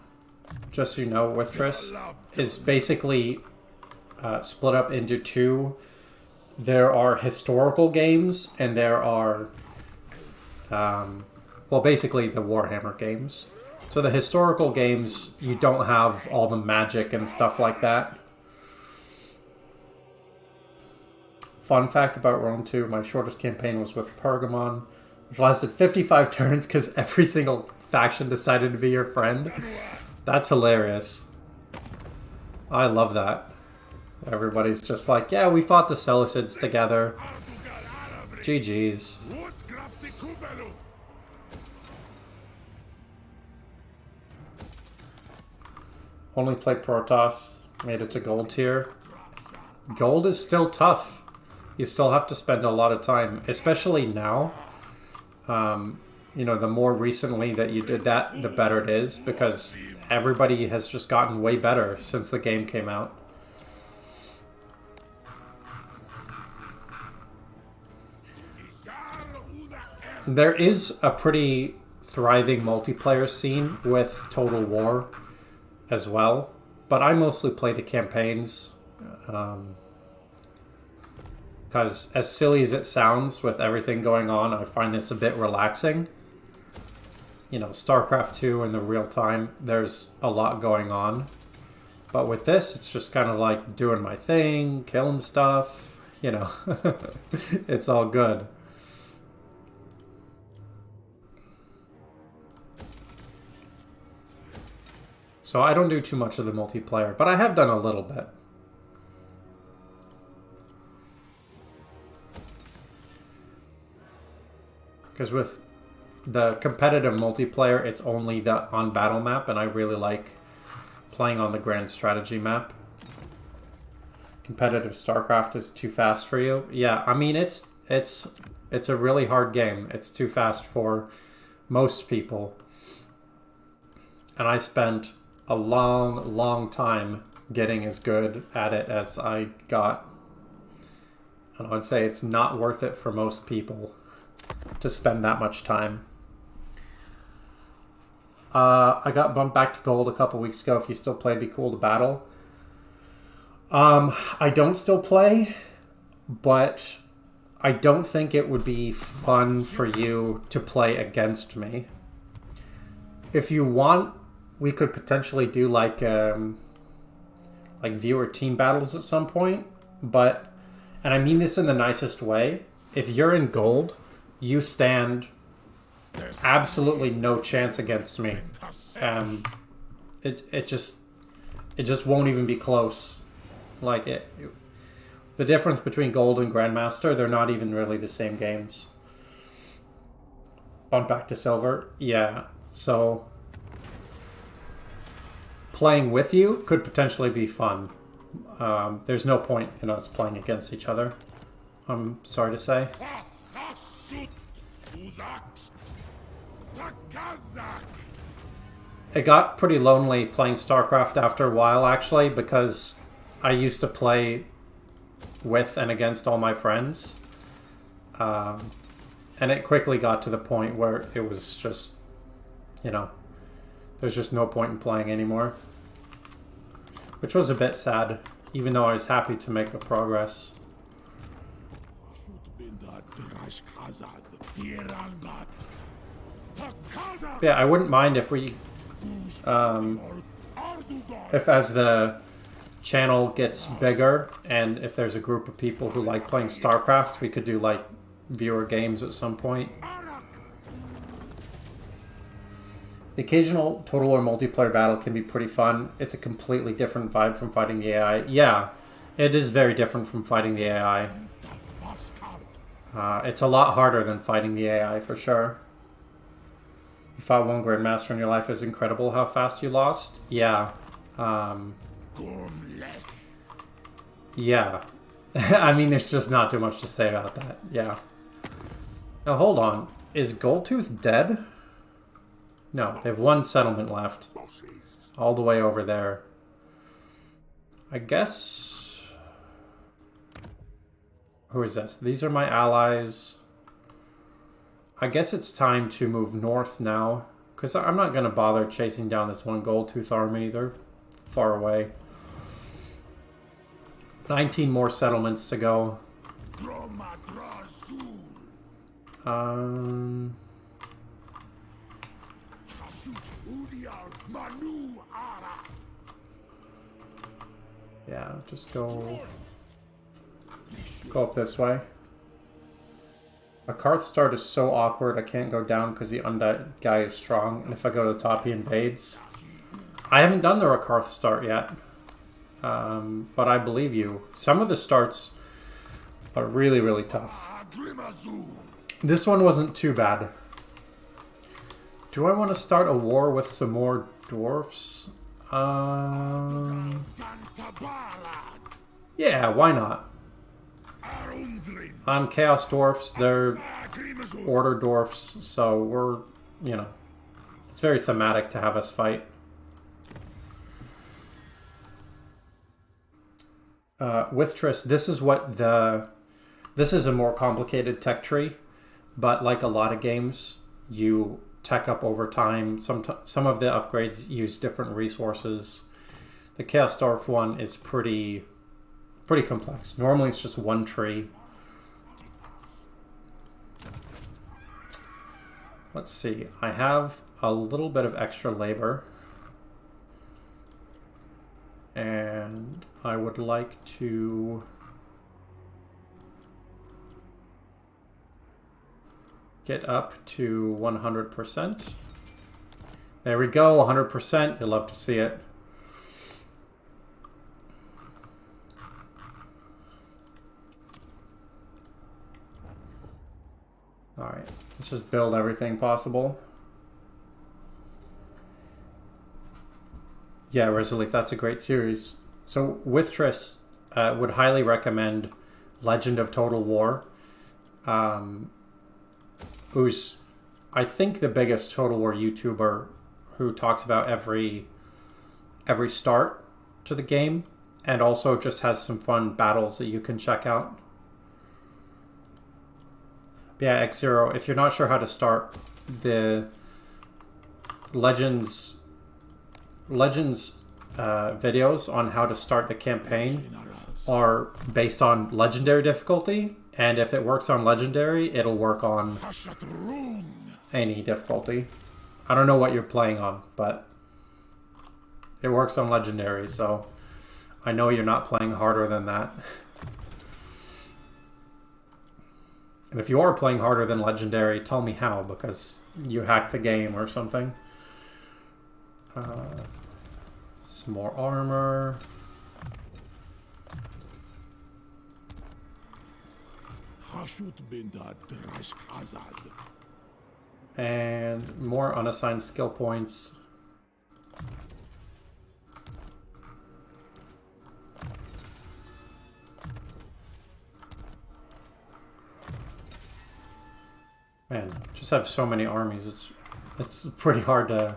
just so you know, with Triss, is basically split up into two. There are historical games, and there are, well, basically the Warhammer games. So the historical games, you don't have all the magic and stuff like that. Fun fact about Rome 2, my shortest campaign was with Pergamon, which lasted 55 turns because every single faction decided to be your friend. That's hilarious. I love that. Everybody's just like, yeah, we fought the Seleucids together. GG's. Only play Protoss. Made it to gold tier. Gold is still tough. You still have to spend a lot of time, especially now. You know, the more recently that you did that, the better it is, because everybody has just gotten way better since the game came out. There is a pretty thriving multiplayer scene with Total War as well, but I mostly play the campaigns. Because as silly as it sounds with everything going on, I find this a bit relaxing. You know, StarCraft 2 in the real time, there's a lot going on. But with this, it's just kind of like doing my thing, killing stuff, you know. It's all good. So I don't do too much of the multiplayer, but I have done a little bit. Because with the competitive multiplayer, it's only the on battle map, and I really like playing on the grand strategy map. Competitive StarCraft is too fast for you. Yeah, I mean it's a really hard game. It's too fast for most people. And I spent a long time getting as good at it as I got. And I would say it's not worth it for most people to spend that much time. I got bumped back to gold a couple weeks ago. If you still play, it'd be cool to battle. I don't still play, but I don't think it would be fun for you to play against me. If you want, we could potentially do like viewer team battles at some point. But, and I mean this in the nicest way, if you're in gold, you stand absolutely no chance against me. It just won't even be close. Like the difference between gold and grandmaster, they're not even really the same games. Bump back to silver, yeah. So playing with you could potentially be fun. There's no point in us playing against each other, I'm sorry to say. It got pretty lonely playing StarCraft after a while, actually, because I used to play with and against all my friends. And it quickly got to the point where it was just, you know, there's just no point in playing anymore. Which was a bit sad, even though I was happy to make the progress. Yeah, I wouldn't mind if we, if as the channel gets bigger and if there's a group of people who like playing StarCraft, we could do like viewer games at some point. The occasional total or multiplayer battle can be pretty fun. It's a completely different vibe from fighting the AI. Yeah, it is very different from fighting the AI. It's a lot harder than fighting the AI for sure. You fought one Grandmaster in your life, is incredible how fast you lost. Yeah. Yeah. I mean, there's just not too much to say about that. Yeah. Now, hold on. Is Goldtooth dead? No, they have one settlement left. All the way over there. I guess... Who is this? These are my allies. I guess it's time to move north now. Because I'm not going to bother chasing down this one Goldtooth army. They're far away. 19 more settlements to go. Yeah, just go up this way. A Karth start is so awkward, I can't go down because the undead guy is strong, and if I go to the top he invades. I haven't done the Rakarth start yet, but I believe you. Some of the starts are really tough. This one wasn't too bad. Do I want to start a war with some more dwarfs? Yeah, why not? I'm Chaos Dwarfs, they're Order Dwarfs, so we're, you know, it's very thematic to have us fight. With Triss, this is a more complicated tech tree, but like a lot of games, you tech up over time. Some of the upgrades use different resources. The Chaos Dwarf one is pretty complex. Normally it's just one tree. Let's see. I have a little bit of extra labor. And I would like to get up to 100%. There we go, 100%. You'll love to see it. Alright, let's just build everything possible. Yeah, Resolute, that's a great series. So with Triss, would highly recommend Legend of Total War, who's, I think, the biggest Total War YouTuber who talks about every start to the game, and also just has some fun battles that you can check out. But yeah, X0, if you're not sure how to start, the Legends videos on how to start the campaign are based on legendary difficulty, and if it works on legendary, it'll work on any difficulty. I don't know what you're playing on, but it works on legendary, so I know you're not playing harder than that. And if you are playing harder than legendary, tell me how, because you hacked the game or something. Some more armor. And more unassigned skill points. Man, just have so many armies. It's pretty hard to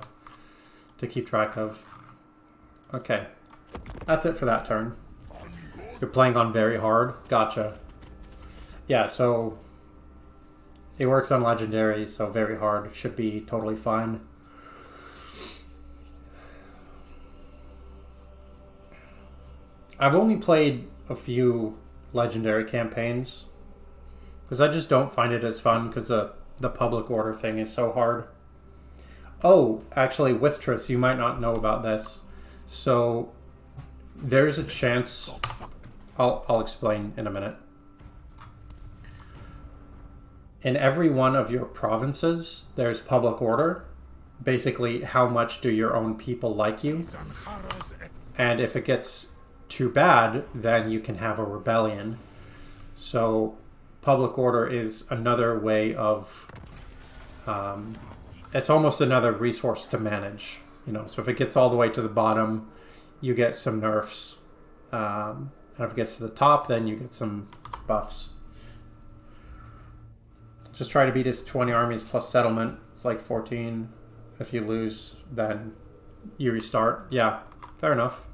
keep track of. Okay, that's it for that turn. You're playing on very hard. Gotcha. Yeah, so it works on legendary, so very hard should be totally fine. I've only played a few legendary campaigns because I just don't find it as fun because the public order thing is so hard. Oh, actually, with Triss, you might not know about this. So there's a chance, I'll explain in a minute. In every one of your provinces, there's public order. Basically, how much do your own people like you? And if it gets too bad, then you can have a rebellion. So public order is another way of... it's almost another resource to manage. You know, so if it gets all the way to the bottom, you get some nerfs. And if it gets to the top, then you get some buffs. Just try to beat his 20 armies plus settlement. It's like 14. If you lose, then you restart. Yeah, fair enough.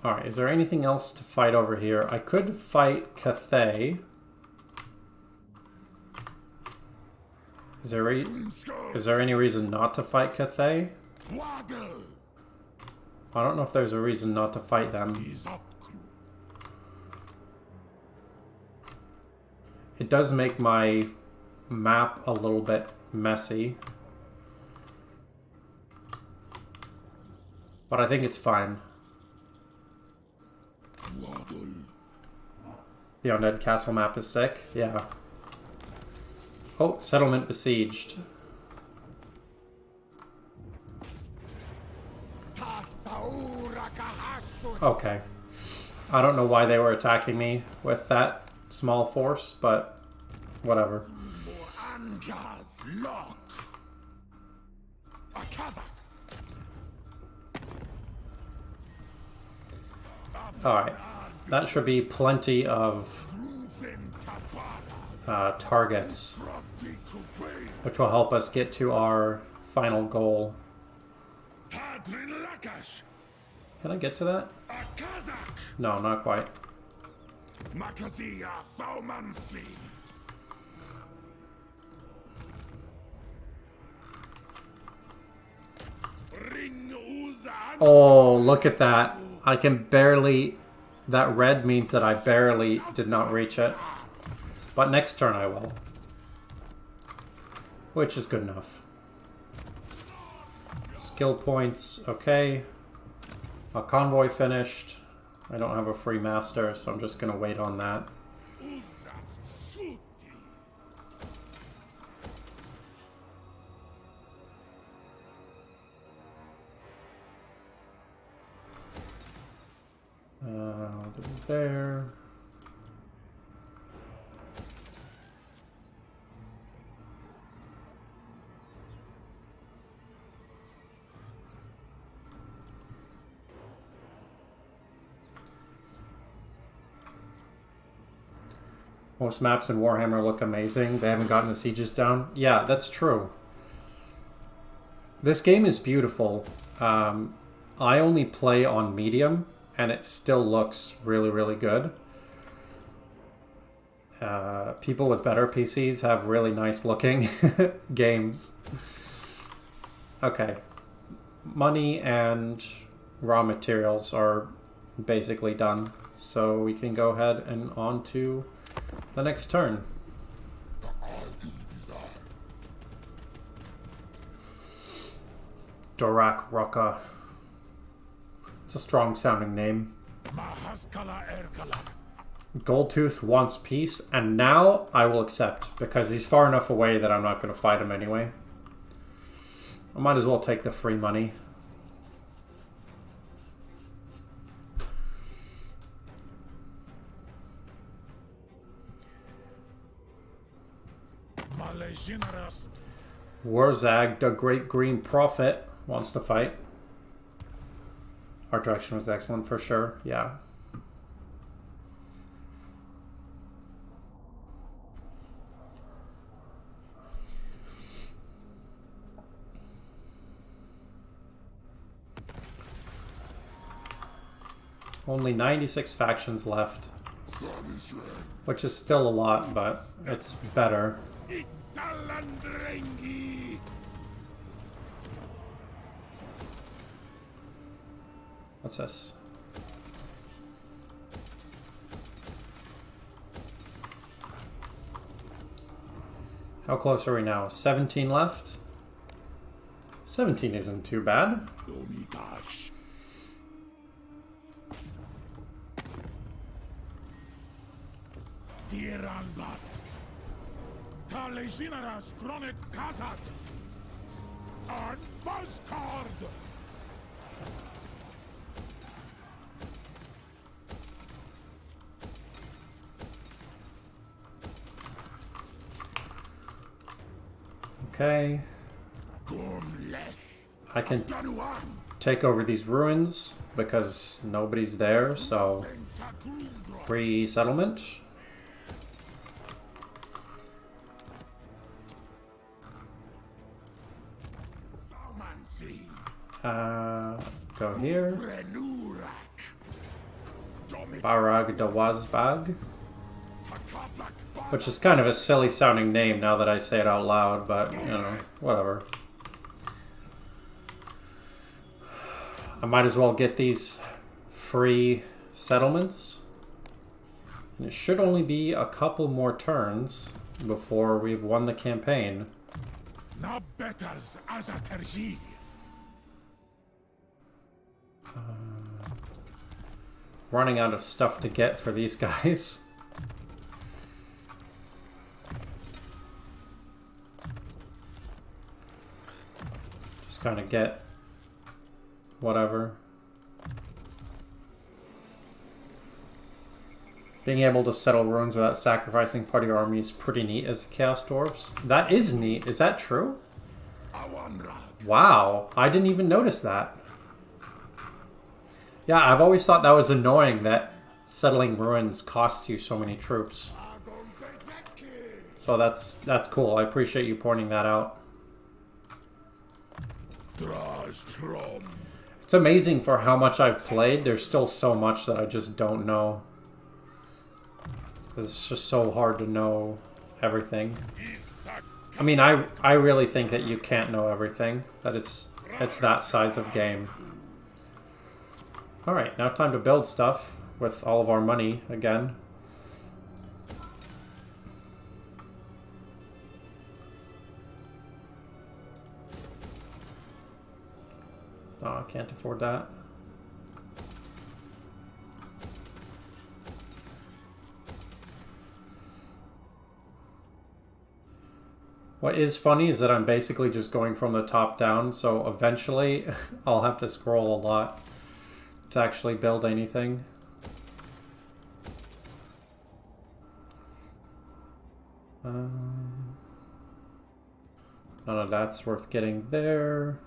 Alright, is there anything else to fight over here? I could fight Cathay. Is there any reason not to fight Cathay? I don't know if there's a reason not to fight them. It does make my map a little bit messy. But I think it's fine. The Undead Castle map is sick. Yeah. Oh, settlement besieged. Okay. I don't know why they were attacking me with that small force, but whatever. Alright. That should be plenty of targets, which will help us get to our final goal. Can I get to that? No, not quite. Oh, look at that. I can barely... That red means that I barely did not reach it. But next turn I will. Which is good enough. Skill points, okay. A convoy finished. I don't have a free master, so I'm just going to wait on that. there. Most maps in Warhammer look amazing. They haven't gotten the sieges down. Yeah, that's true. This game is beautiful. I only play on medium, and it still looks really, really good. People with better PCs have really nice looking games. Okay. Money and raw materials are basically done. So we can go ahead and on to the next turn. Dorak Rocka. It's a strong sounding name. Goldtooth wants peace, and now I will accept, because he's far enough away that I'm not going to fight him anyway. I might as well take the free money. Warzag, the Great Green Prophet, wants to fight. Our direction was excellent for sure, yeah. Only 96 factions left, which is still a lot, but it's better. What's this? How close are we now? 17 left? 17 isn't too bad. Okay. I can take over these ruins because nobody's there, so free settlement. Go here. Barag Dawazbag. Which is kind of a silly sounding name now that I say it out loud, but, you know, whatever. I might as well get these free settlements. And it should only be a couple more turns before we've won the campaign. Running out of stuff to get for these guys. Just kind of get whatever. Being able to settle ruins without sacrificing part of your army is pretty neat as the Chaos Dwarfs. That is neat. Is that true? Wow, I didn't even notice that. Yeah, I've always thought that was annoying that settling ruins costs you so many troops. So that's cool. I appreciate you pointing that out. It's amazing for how much I've played. There's still so much that I just don't know. It's just so hard to know everything. I mean, I really think that you can't know everything. That it's that size of game. Alright, now time to build stuff with all of our money again. Oh, I can't afford that. What is funny is that I'm basically just going from the top down, so eventually I'll have to scroll a lot to actually build anything. None of that's worth getting there.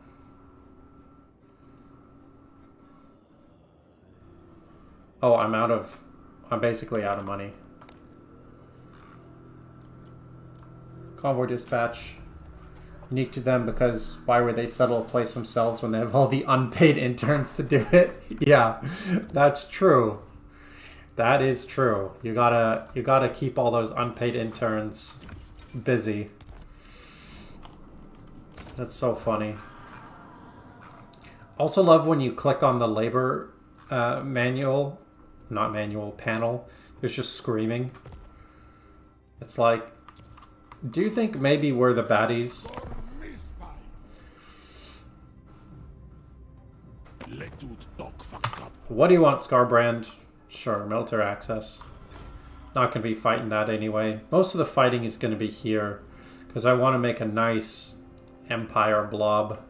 Oh, I'm basically out of money. Convoy dispatch. Unique to them because why would they settle a place themselves when they have all the unpaid interns to do it? Yeah, that's true. That is true. You gotta keep all those unpaid interns busy. That's so funny. Also love when you click on the labor panel. There's just screaming. It's like, do you think maybe we're the baddies? What do you want, Scarbrand? Sure, military access. Not going to be fighting that anyway. Most of the fighting is going to be here because I want to make a nice empire blob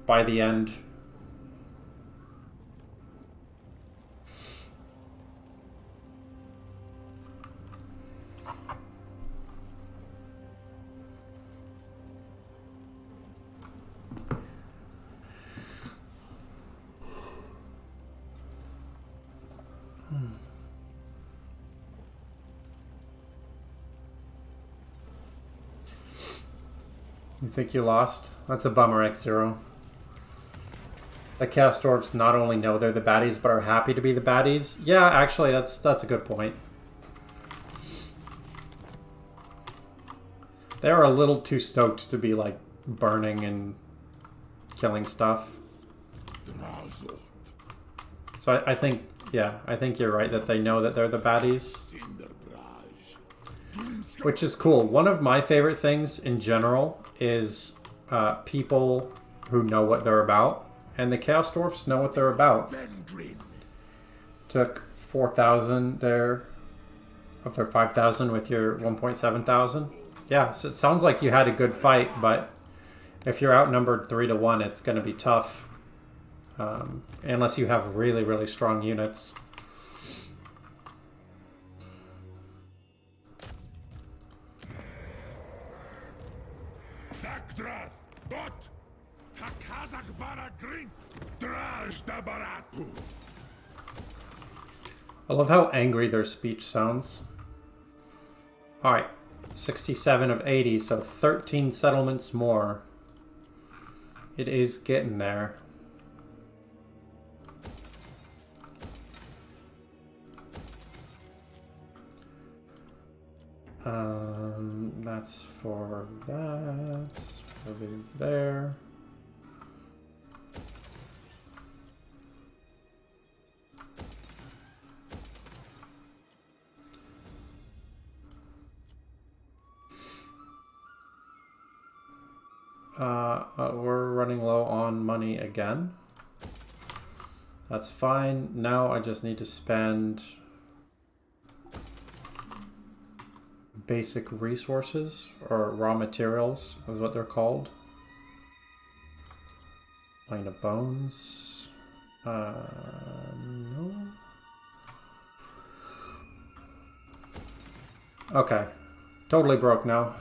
by the end. You think you lost? That's a bummer, X0. The Chaos Dwarfs not only know they're the baddies, but are happy to be the baddies. Yeah, actually, that's a good point. They're a little too stoked to be, like, burning and killing stuff. Drazhoath. So I think, yeah, I think you're right that they know that they're the baddies. Which is cool. One of my favorite things in general is people who know what they're about. And the Chaos Dwarfs know what they're about. Took 4,000 there of their 5,000 with your 1.7 thousand. Yeah, so it sounds like you had a good fight, but if you're outnumbered 3-1, it's going to be tough. Unless you have really, really strong units. I love how angry their speech sounds. Alright, 67 of 80, so 13 settlements more. It is getting there. That's for that. Over there. We're running low on money again. That's fine. Now I just need to spend basic resources, or raw materials is what they're called. Line of bones. No. Okay. Totally broke now.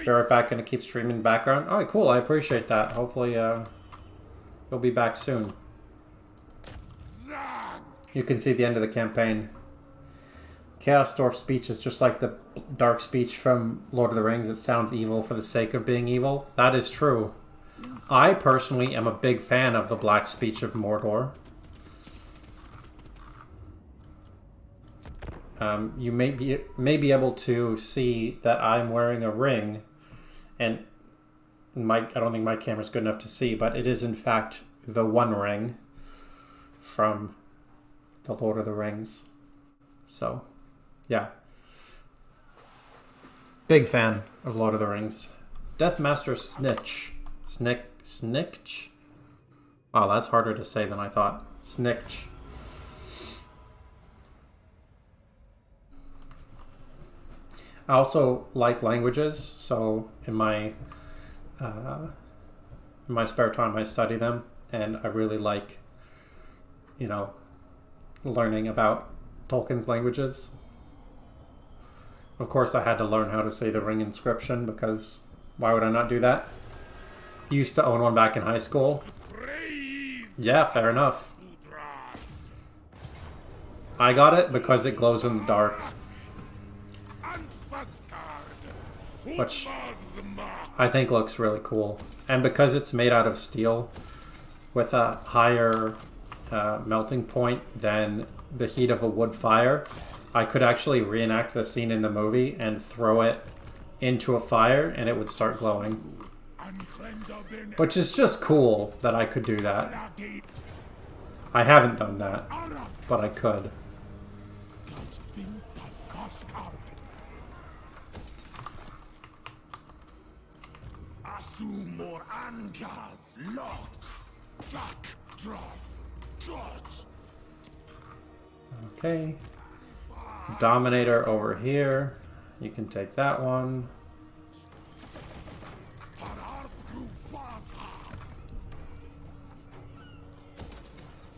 Be right back, gonna keep streaming in the background. Alright, cool, I appreciate that. Hopefully, you'll be back soon. You can see the end of the campaign. Chaos Dwarf speech is just like the dark speech from Lord of the Rings. It sounds evil for the sake of being evil. That is true. I personally am a big fan of the black speech of Mordor. You may be able to see that I'm wearing a ring, and I don't think my camera's good enough to see, but it is in fact the One Ring from the Lord of the Rings. So, yeah. Big fan of Lord of the Rings. Deathmaster Snitch. Snitch? Wow, that's harder to say than I thought. Snitch. I also like languages, so in my spare time I study them, and I really like, you know, learning about Tolkien's languages. Of course, I had to learn how to say the ring inscription because why would I not do that? Used to own one back in high school. Yeah, fair enough. I got it because it glows in the dark. Which I think looks really cool. And because it's made out of steel with a higher melting point than the heat of a wood fire, I could actually reenact the scene in the movie and throw it into a fire and it would start glowing. Which is just cool that I could do that. I haven't done that, but I could. Okay. Dominator over here. You can take that one.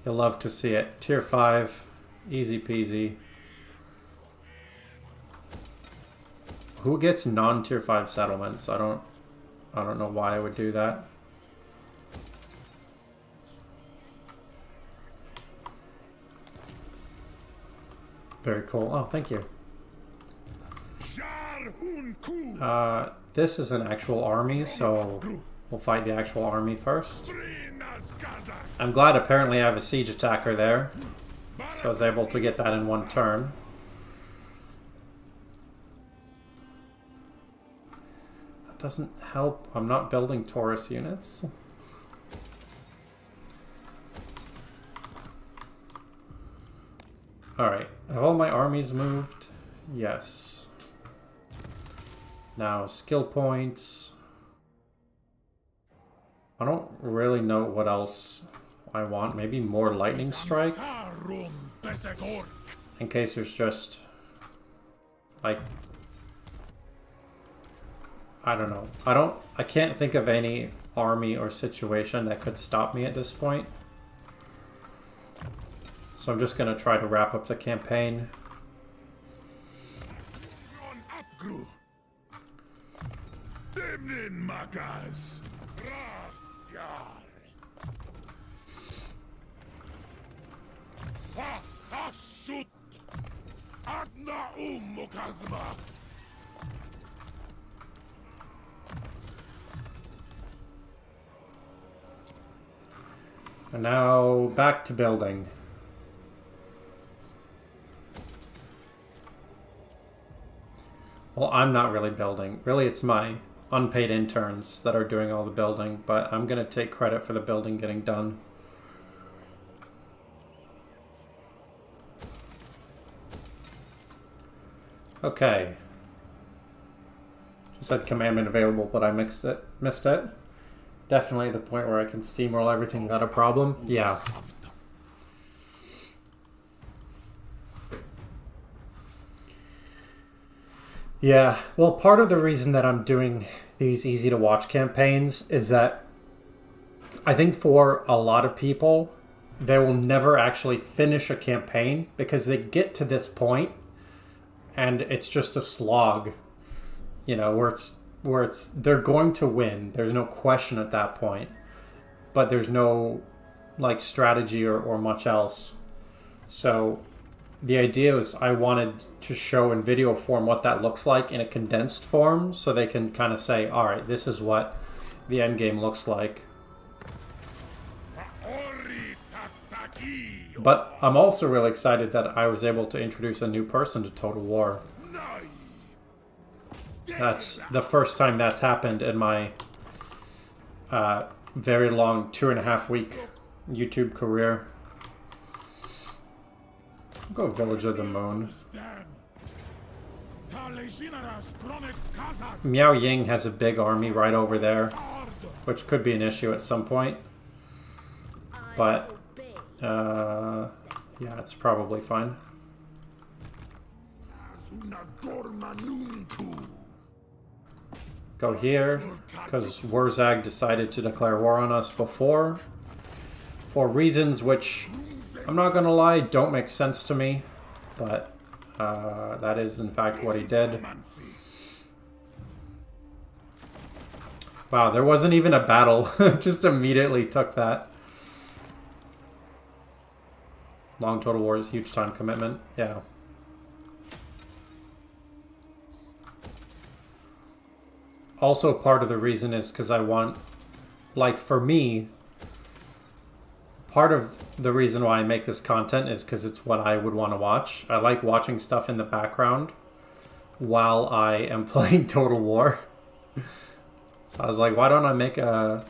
You'll love to see it. Tier 5. Easy peasy. Who gets non-tier 5 settlements? I don't know why I would do that. Very cool. Oh, thank you. This is an actual army, so we'll fight the actual army first. I'm glad apparently I have a siege attacker there, so I was able to get that in one turn. That doesn't help. I'm not building Taurus units. Alright, have all my armies moved? Yes. Now, skill points. I don't really know what else I want. Maybe more lightning strike? In case there's just... like... I don't know. I can't think of any army or situation that could stop me at this point. So I'm just going to try to wrap up the campaign. And now back to building. Well, I'm not really building. Really, it's my unpaid interns that are doing all the building, but I'm going to take credit for the building getting done. Okay. Just said commandment available, but I missed it. Definitely the point where I can steamroll everything without a problem. Yeah. Yeah, well, part of the reason that I'm doing these easy to watch campaigns is that I think for a lot of people, they will never actually finish a campaign because they get to this point and it's just a slog, you know, where it's they're going to win. There's no question at that point, but there's no like strategy or much else. So the idea is I wanted to show in video form what that looks like in a condensed form so they can kind of say, all right, this is what the end game looks like. But I'm also really excited that I was able to introduce a new person to Total War. That's the first time that's happened in my very long 2.5 week YouTube career. I'll go Village of the Moon. Miao Ying has a big army right over there, which could be an issue at some point. But, yeah, it's probably fine. Go here, because Wurzag decided to declare war on us before, for reasons which, I'm not gonna lie, don't make sense to me, but That is, in fact, what he did. Wow, there wasn't even a battle. Just immediately took that. Long total wars, huge time commitment. Yeah. Also, part of the reason is because I want, like, for me, part of the reason why I make this content is because it's what I would want to watch. I like watching stuff in the background while I am playing Total War. So I was like, why don't I make a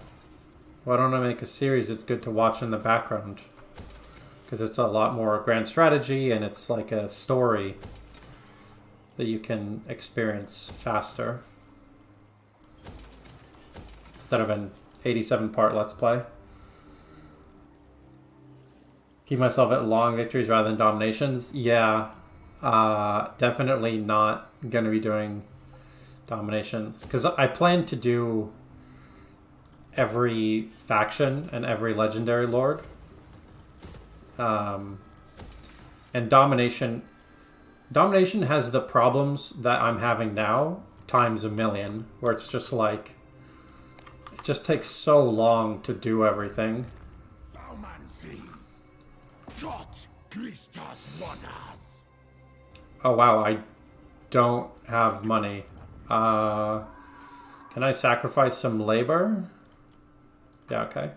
series it's good to watch in the background? Because it's a lot more grand strategy and it's like a story that you can experience faster. Instead of an 87-part Let's Play. Keep myself at long victories rather than dominations. Yeah, definitely not going to be doing dominations. Because I plan to do every faction and every legendary lord. And domination has the problems that I'm having now times a million. Where it's just like, it just takes so long to do everything. Oh wow, I don't have money. Can I sacrifice some labor? Yeah, okay.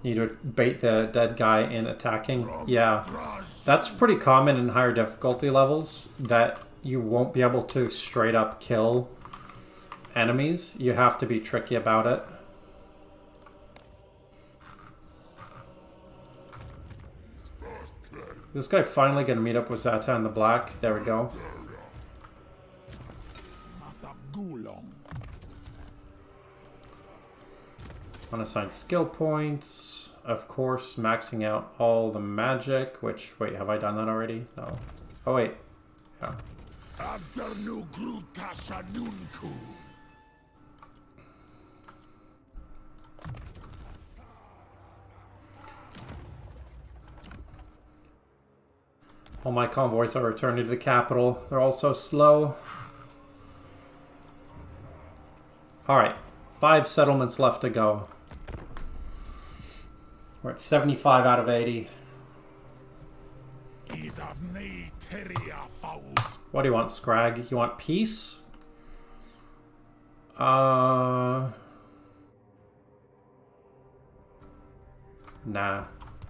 Need to bait the dead guy in attacking. Yeah, that's pretty common in higher difficulty levels, that you won't be able to straight up kill enemies. You have to be tricky about it. This guy finally gonna meet up with Zata in the black. There we go. Unassigned skill points. Of course, maxing out all the magic, which, wait, have I done that already? No. Oh, wait. Yeah. All my convoys are returning to the capital. They're all so slow. Alright. 5 settlements left to go. We're at 75 out of 80. What do you want, Scrag? You want peace? Nah. I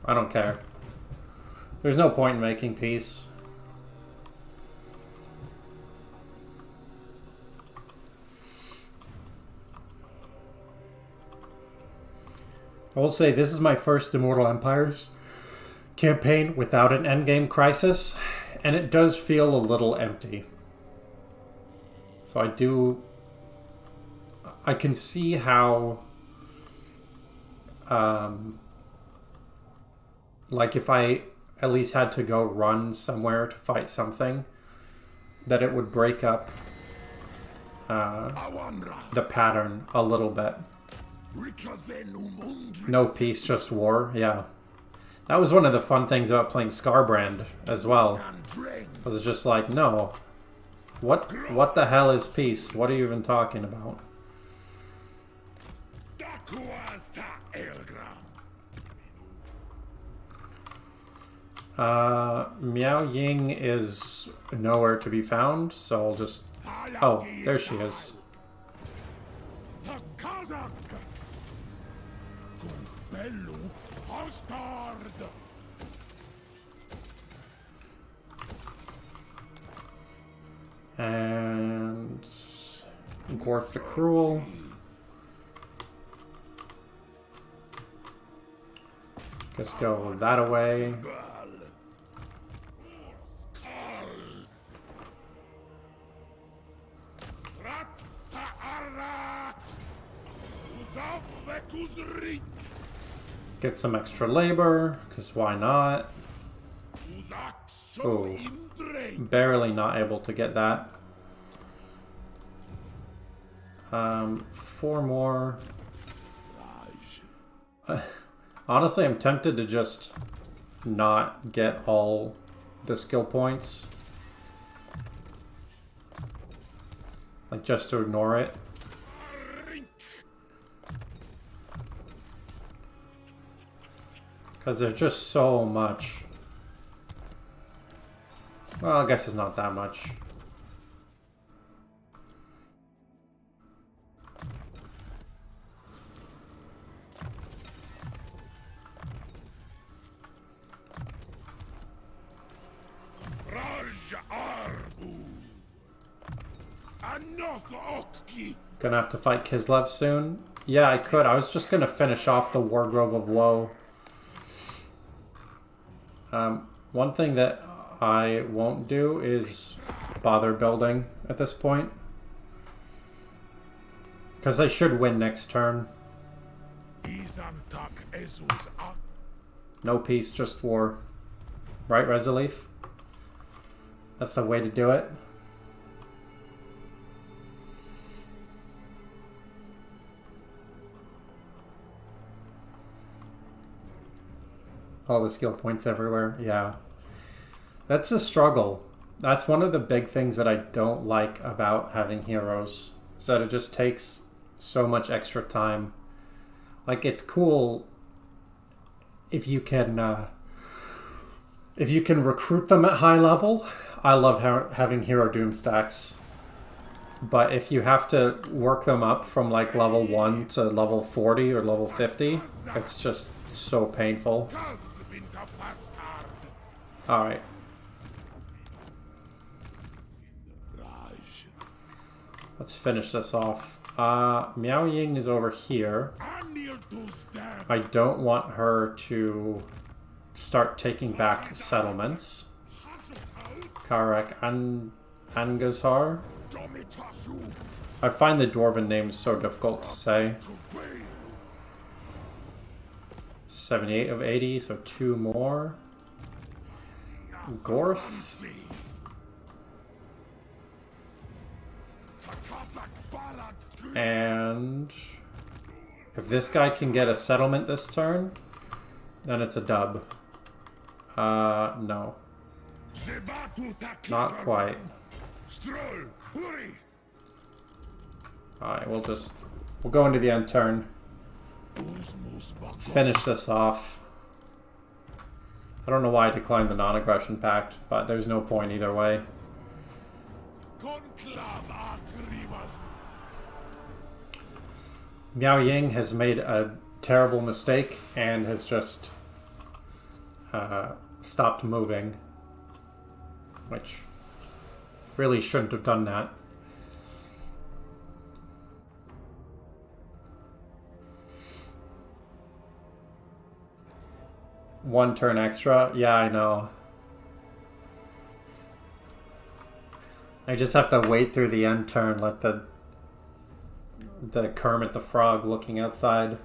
don't care. There's no point in making peace. I will say this is my first Immortal Empires campaign without an endgame crisis, and it does feel a little empty. So I can see how, like if I at least had to go run somewhere to fight something, that it would break up the pattern a little bit. No peace, just war. Yeah. That was one of the fun things about playing Scarbrand as well. It was just like, no. What the hell is peace? What are you even talking about? Miao Ying is nowhere to be found, so I'll just... Oh, there she is. And Gorth the Cruel. Just go that away. Get some extra labor, because why not? Oh, barely not able to get that. 4 more. Honestly, I'm tempted to just not get all the skill points. Like, just to ignore it. Because there's just so much. Well, I guess it's not that much. Gonna have to fight Kislev soon. Yeah, I could. I was just gonna finish off the Wargrove of Woe. One thing that I won't do is bother building at this point. Because I should win next turn. No peace, just war. Right, Resolif? That's the way to do it. All the skill points everywhere, yeah. That's a struggle. That's one of the big things that I don't like about having heroes. Is that it just takes so much extra time. Like, it's cool if you can recruit them at high level. I love having hero doom stacks. But if you have to work them up from like level 1 to level 40 or level 50, it's just so painful. Alright. Let's finish this off. Miao Ying is over here. I don't want her to start taking back settlements. Karek Angazhar. I find the dwarven names so difficult to say. 78 of 80, so 2 more. Gorth. And if this guy can get a settlement this turn, then it's a dub. No. Not quite. Alright, we'll go into the end turn. Finish this off. I don't know why I declined the non-aggression pact, but there's no point either way. Miao Ying has made a terrible mistake and has just stopped moving, which really shouldn't have done that. One turn extra? Yeah, I know. I just have to wait through the end turn, let the Kermit the Frog looking outside.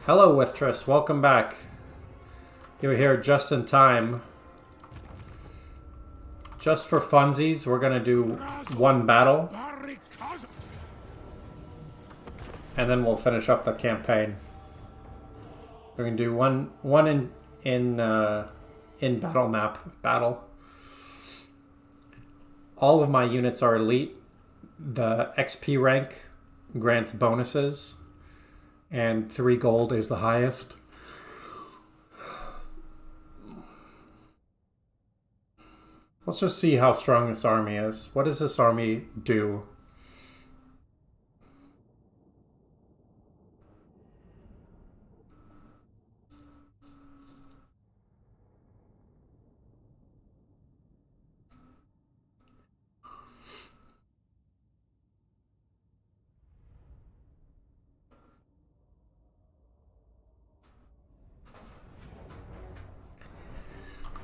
Hello, Withtress. Welcome back. You're here just in time. Just for funsies, we're going to do one battle. And then we'll finish up the campaign. We're going to do one in battle map battle. All of my units are elite. The XP rank grants bonuses, and 3 gold is the highest. Let's just see how strong this army is. What does this army do?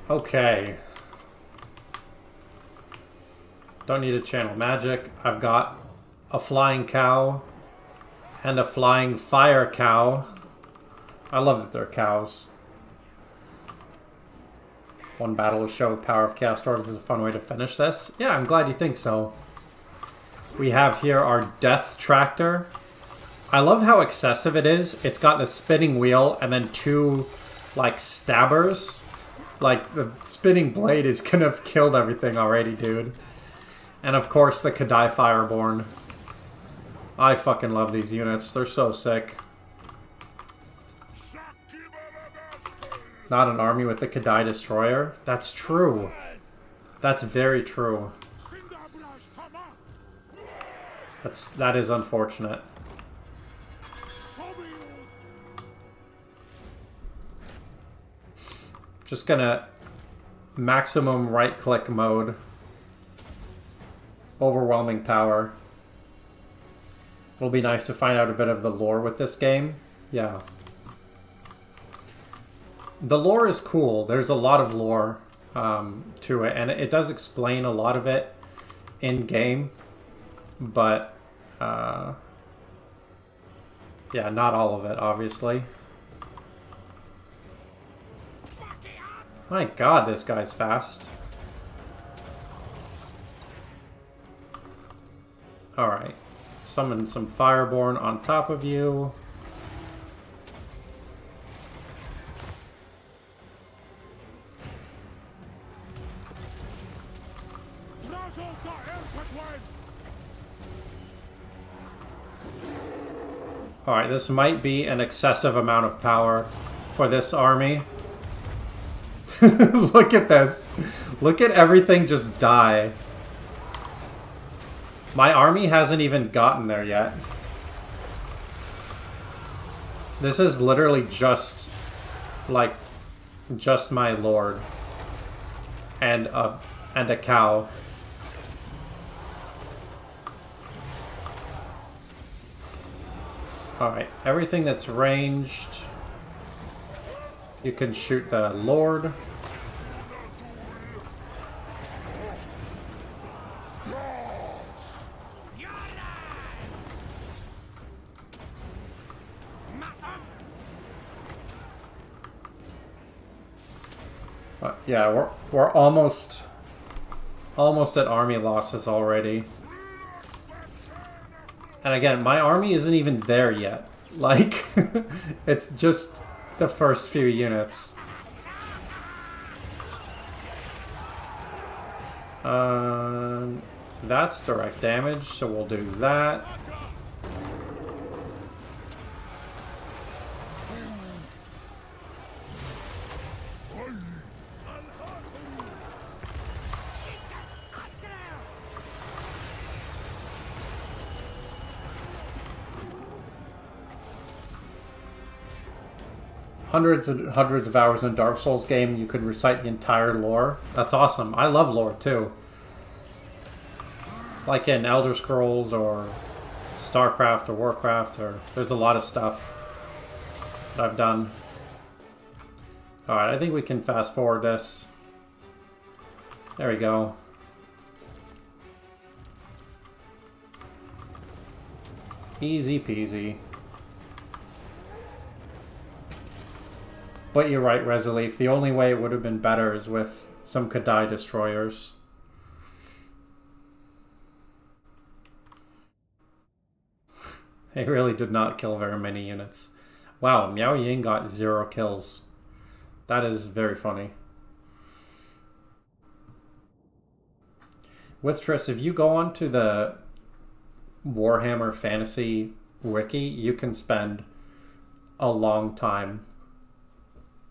Okay. Don't need to channel magic. I've got a flying cow and a flying fire cow. I love that they're cows. One battle to show the power of Chaos Dwarfs is a fun way to finish this. Yeah, I'm glad you think so. We have here our Death Tractor. I love how excessive it is. It's got the spinning wheel and then two, like, stabbers. Like, the spinning blade is gonna have killed everything already, dude. And of course, the Kadai Fireborn. I fucking love these units. They're so sick. Not an army with the Kadai Destroyer? That's true. That's very true. That is unfortunate. Just gonna maximum right-click mode. Overwhelming power. It'll be nice to find out a bit of the lore with this game. Yeah. The lore is cool. There's a lot of lore to it, and it does explain a lot of it in-game. But, yeah, not all of it, obviously. My god, this guy's fast. Alright. Summon some Fireborn on top of you. Alright, this might be an excessive amount of power for this army. Look at this. Look at everything just die. My army hasn't even gotten there yet. This is literally just, like, just my lord. And a cow. Alright, everything that's ranged, you can shoot the lord. Yeah, we're almost at army losses already. And again, my army isn't even there yet. Like, it's just the first few units. That's direct damage, so we'll do that. Hundreds and hundreds of hours in a Dark Souls game, you could recite the entire lore. That's awesome. I love lore too. Like in Elder Scrolls or StarCraft or Warcraft, or there's a lot of stuff that I've done. Alright, I think we can fast forward this. There we go. Easy peasy. But you're right, Resilief. The only way it would have been better is with some Kadai destroyers. They really did not kill very many units. Wow, Miao Ying got 0 kills. That is very funny. With Triss, if you go onto the Warhammer Fantasy Wiki, you can spend a long time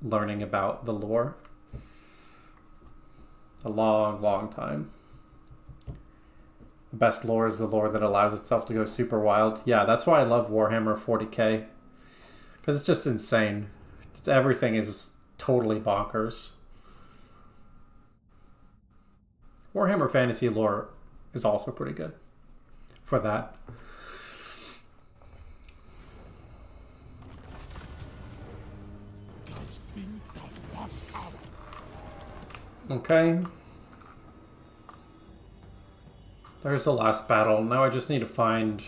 learning about the lore. A long, long time. The best lore is the lore that allows itself to go super wild. Yeah, that's why I love Warhammer 40k. Because it's just insane. Just everything is totally bonkers. Warhammer Fantasy lore is also pretty good for that. Okay. There's the last battle. Now I just need to find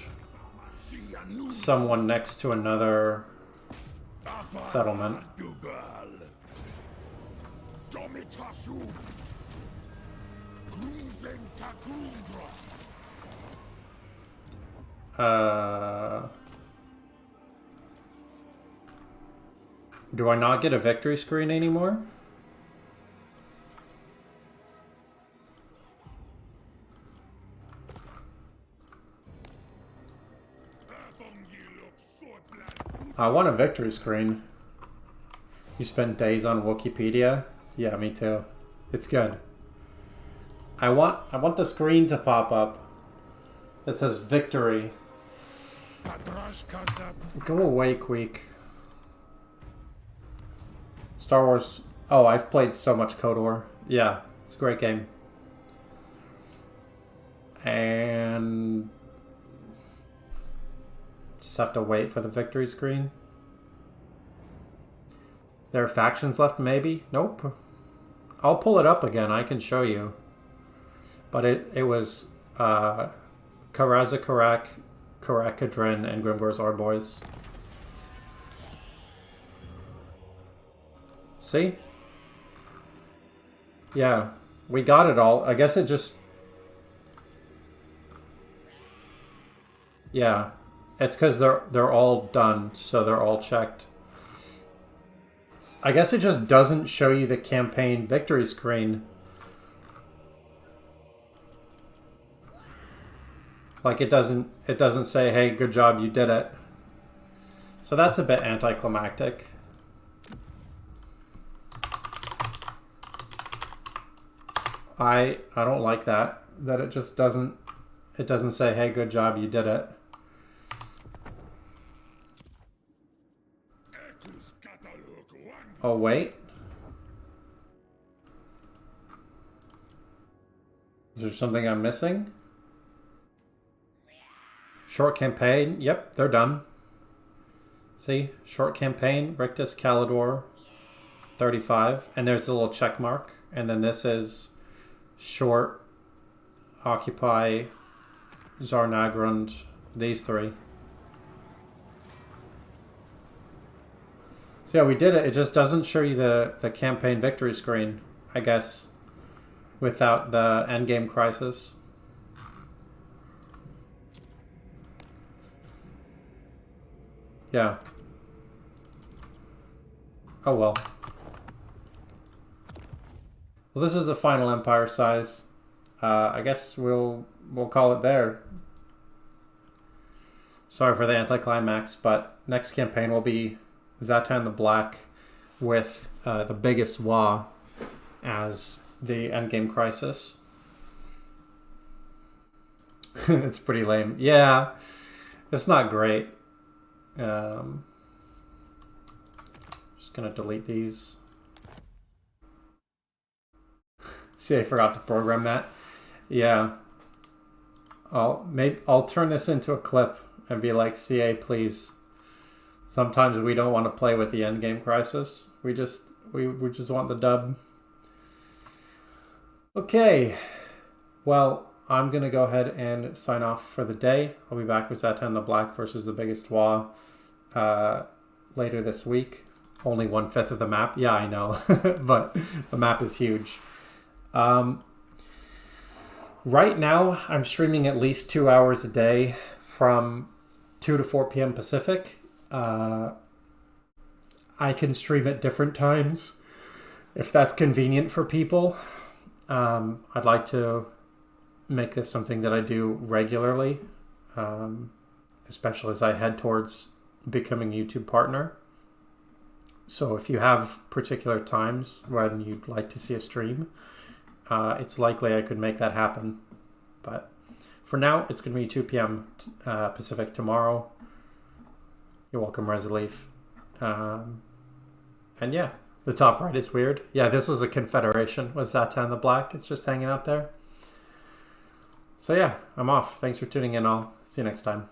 someone next to another settlement. Do I not get a victory screen anymore? I want a victory screen. You spend days on Wikipedia? Yeah, me too. It's good. I want the screen to pop up that says victory. Go away, Queek. Star Wars. Oh, I've played so much Cold War. Yeah, it's a great game. And just have to wait for the victory screen. There are factions left, maybe? Nope. I'll pull it up again. I can show you. But it was Karaza Karak, Karakadrin, and Grimgor's Arboys. See? Yeah, we got it all. I guess it just... Yeah, it's because they're all done, so they're all checked. I guess it just doesn't show you the campaign victory screen. Like it doesn't say, hey, good job, you did it. So that's a bit anticlimactic. I don't like that it just doesn't say, hey, good job, you did it. Oh, wait. Is there something I'm missing? Short campaign. Yep, they're done. See? Short campaign, Rictus Calidor, 35. And there's a little check mark. And then this is short, occupy, Zarnagrund, these three. So yeah, we did it. It just doesn't show you the campaign victory screen, I guess, without the endgame crisis. Yeah. Oh well. Well, this is the final empire size. I guess we'll call it there. Sorry for the anticlimax, but next campaign will be Zatan the Black with the biggest Wa as the endgame crisis. It's pretty lame. Yeah, it's not great. Just gonna delete these. See, I forgot to program that. Yeah. I'll turn this into a clip and be like, CA, please. Sometimes we don't want to play with the endgame crisis. We just want the dub. Okay. Well, I'm gonna go ahead and sign off for the day. I'll be back with Zatan the Black versus the biggest Wa later this week. Only 1/5 of the map. Yeah, I know, but the map is huge. Right now, I'm streaming at least 2 hours a day from 2 to 4 p.m. Pacific. I can stream at different times if that's convenient for people. I'd like to make this something that I do regularly, especially as I head towards becoming a YouTube partner. So if you have particular times when you'd like to see a stream, it's likely I could make that happen. But for now, it's going to be 2 p.m. Pacific tomorrow. You're welcome, Resleaf. And yeah, the top right is weird. Yeah, this was a confederation with Zatan the Black. It's just hanging out there. So yeah, I'm off. Thanks for tuning in all. See you next time.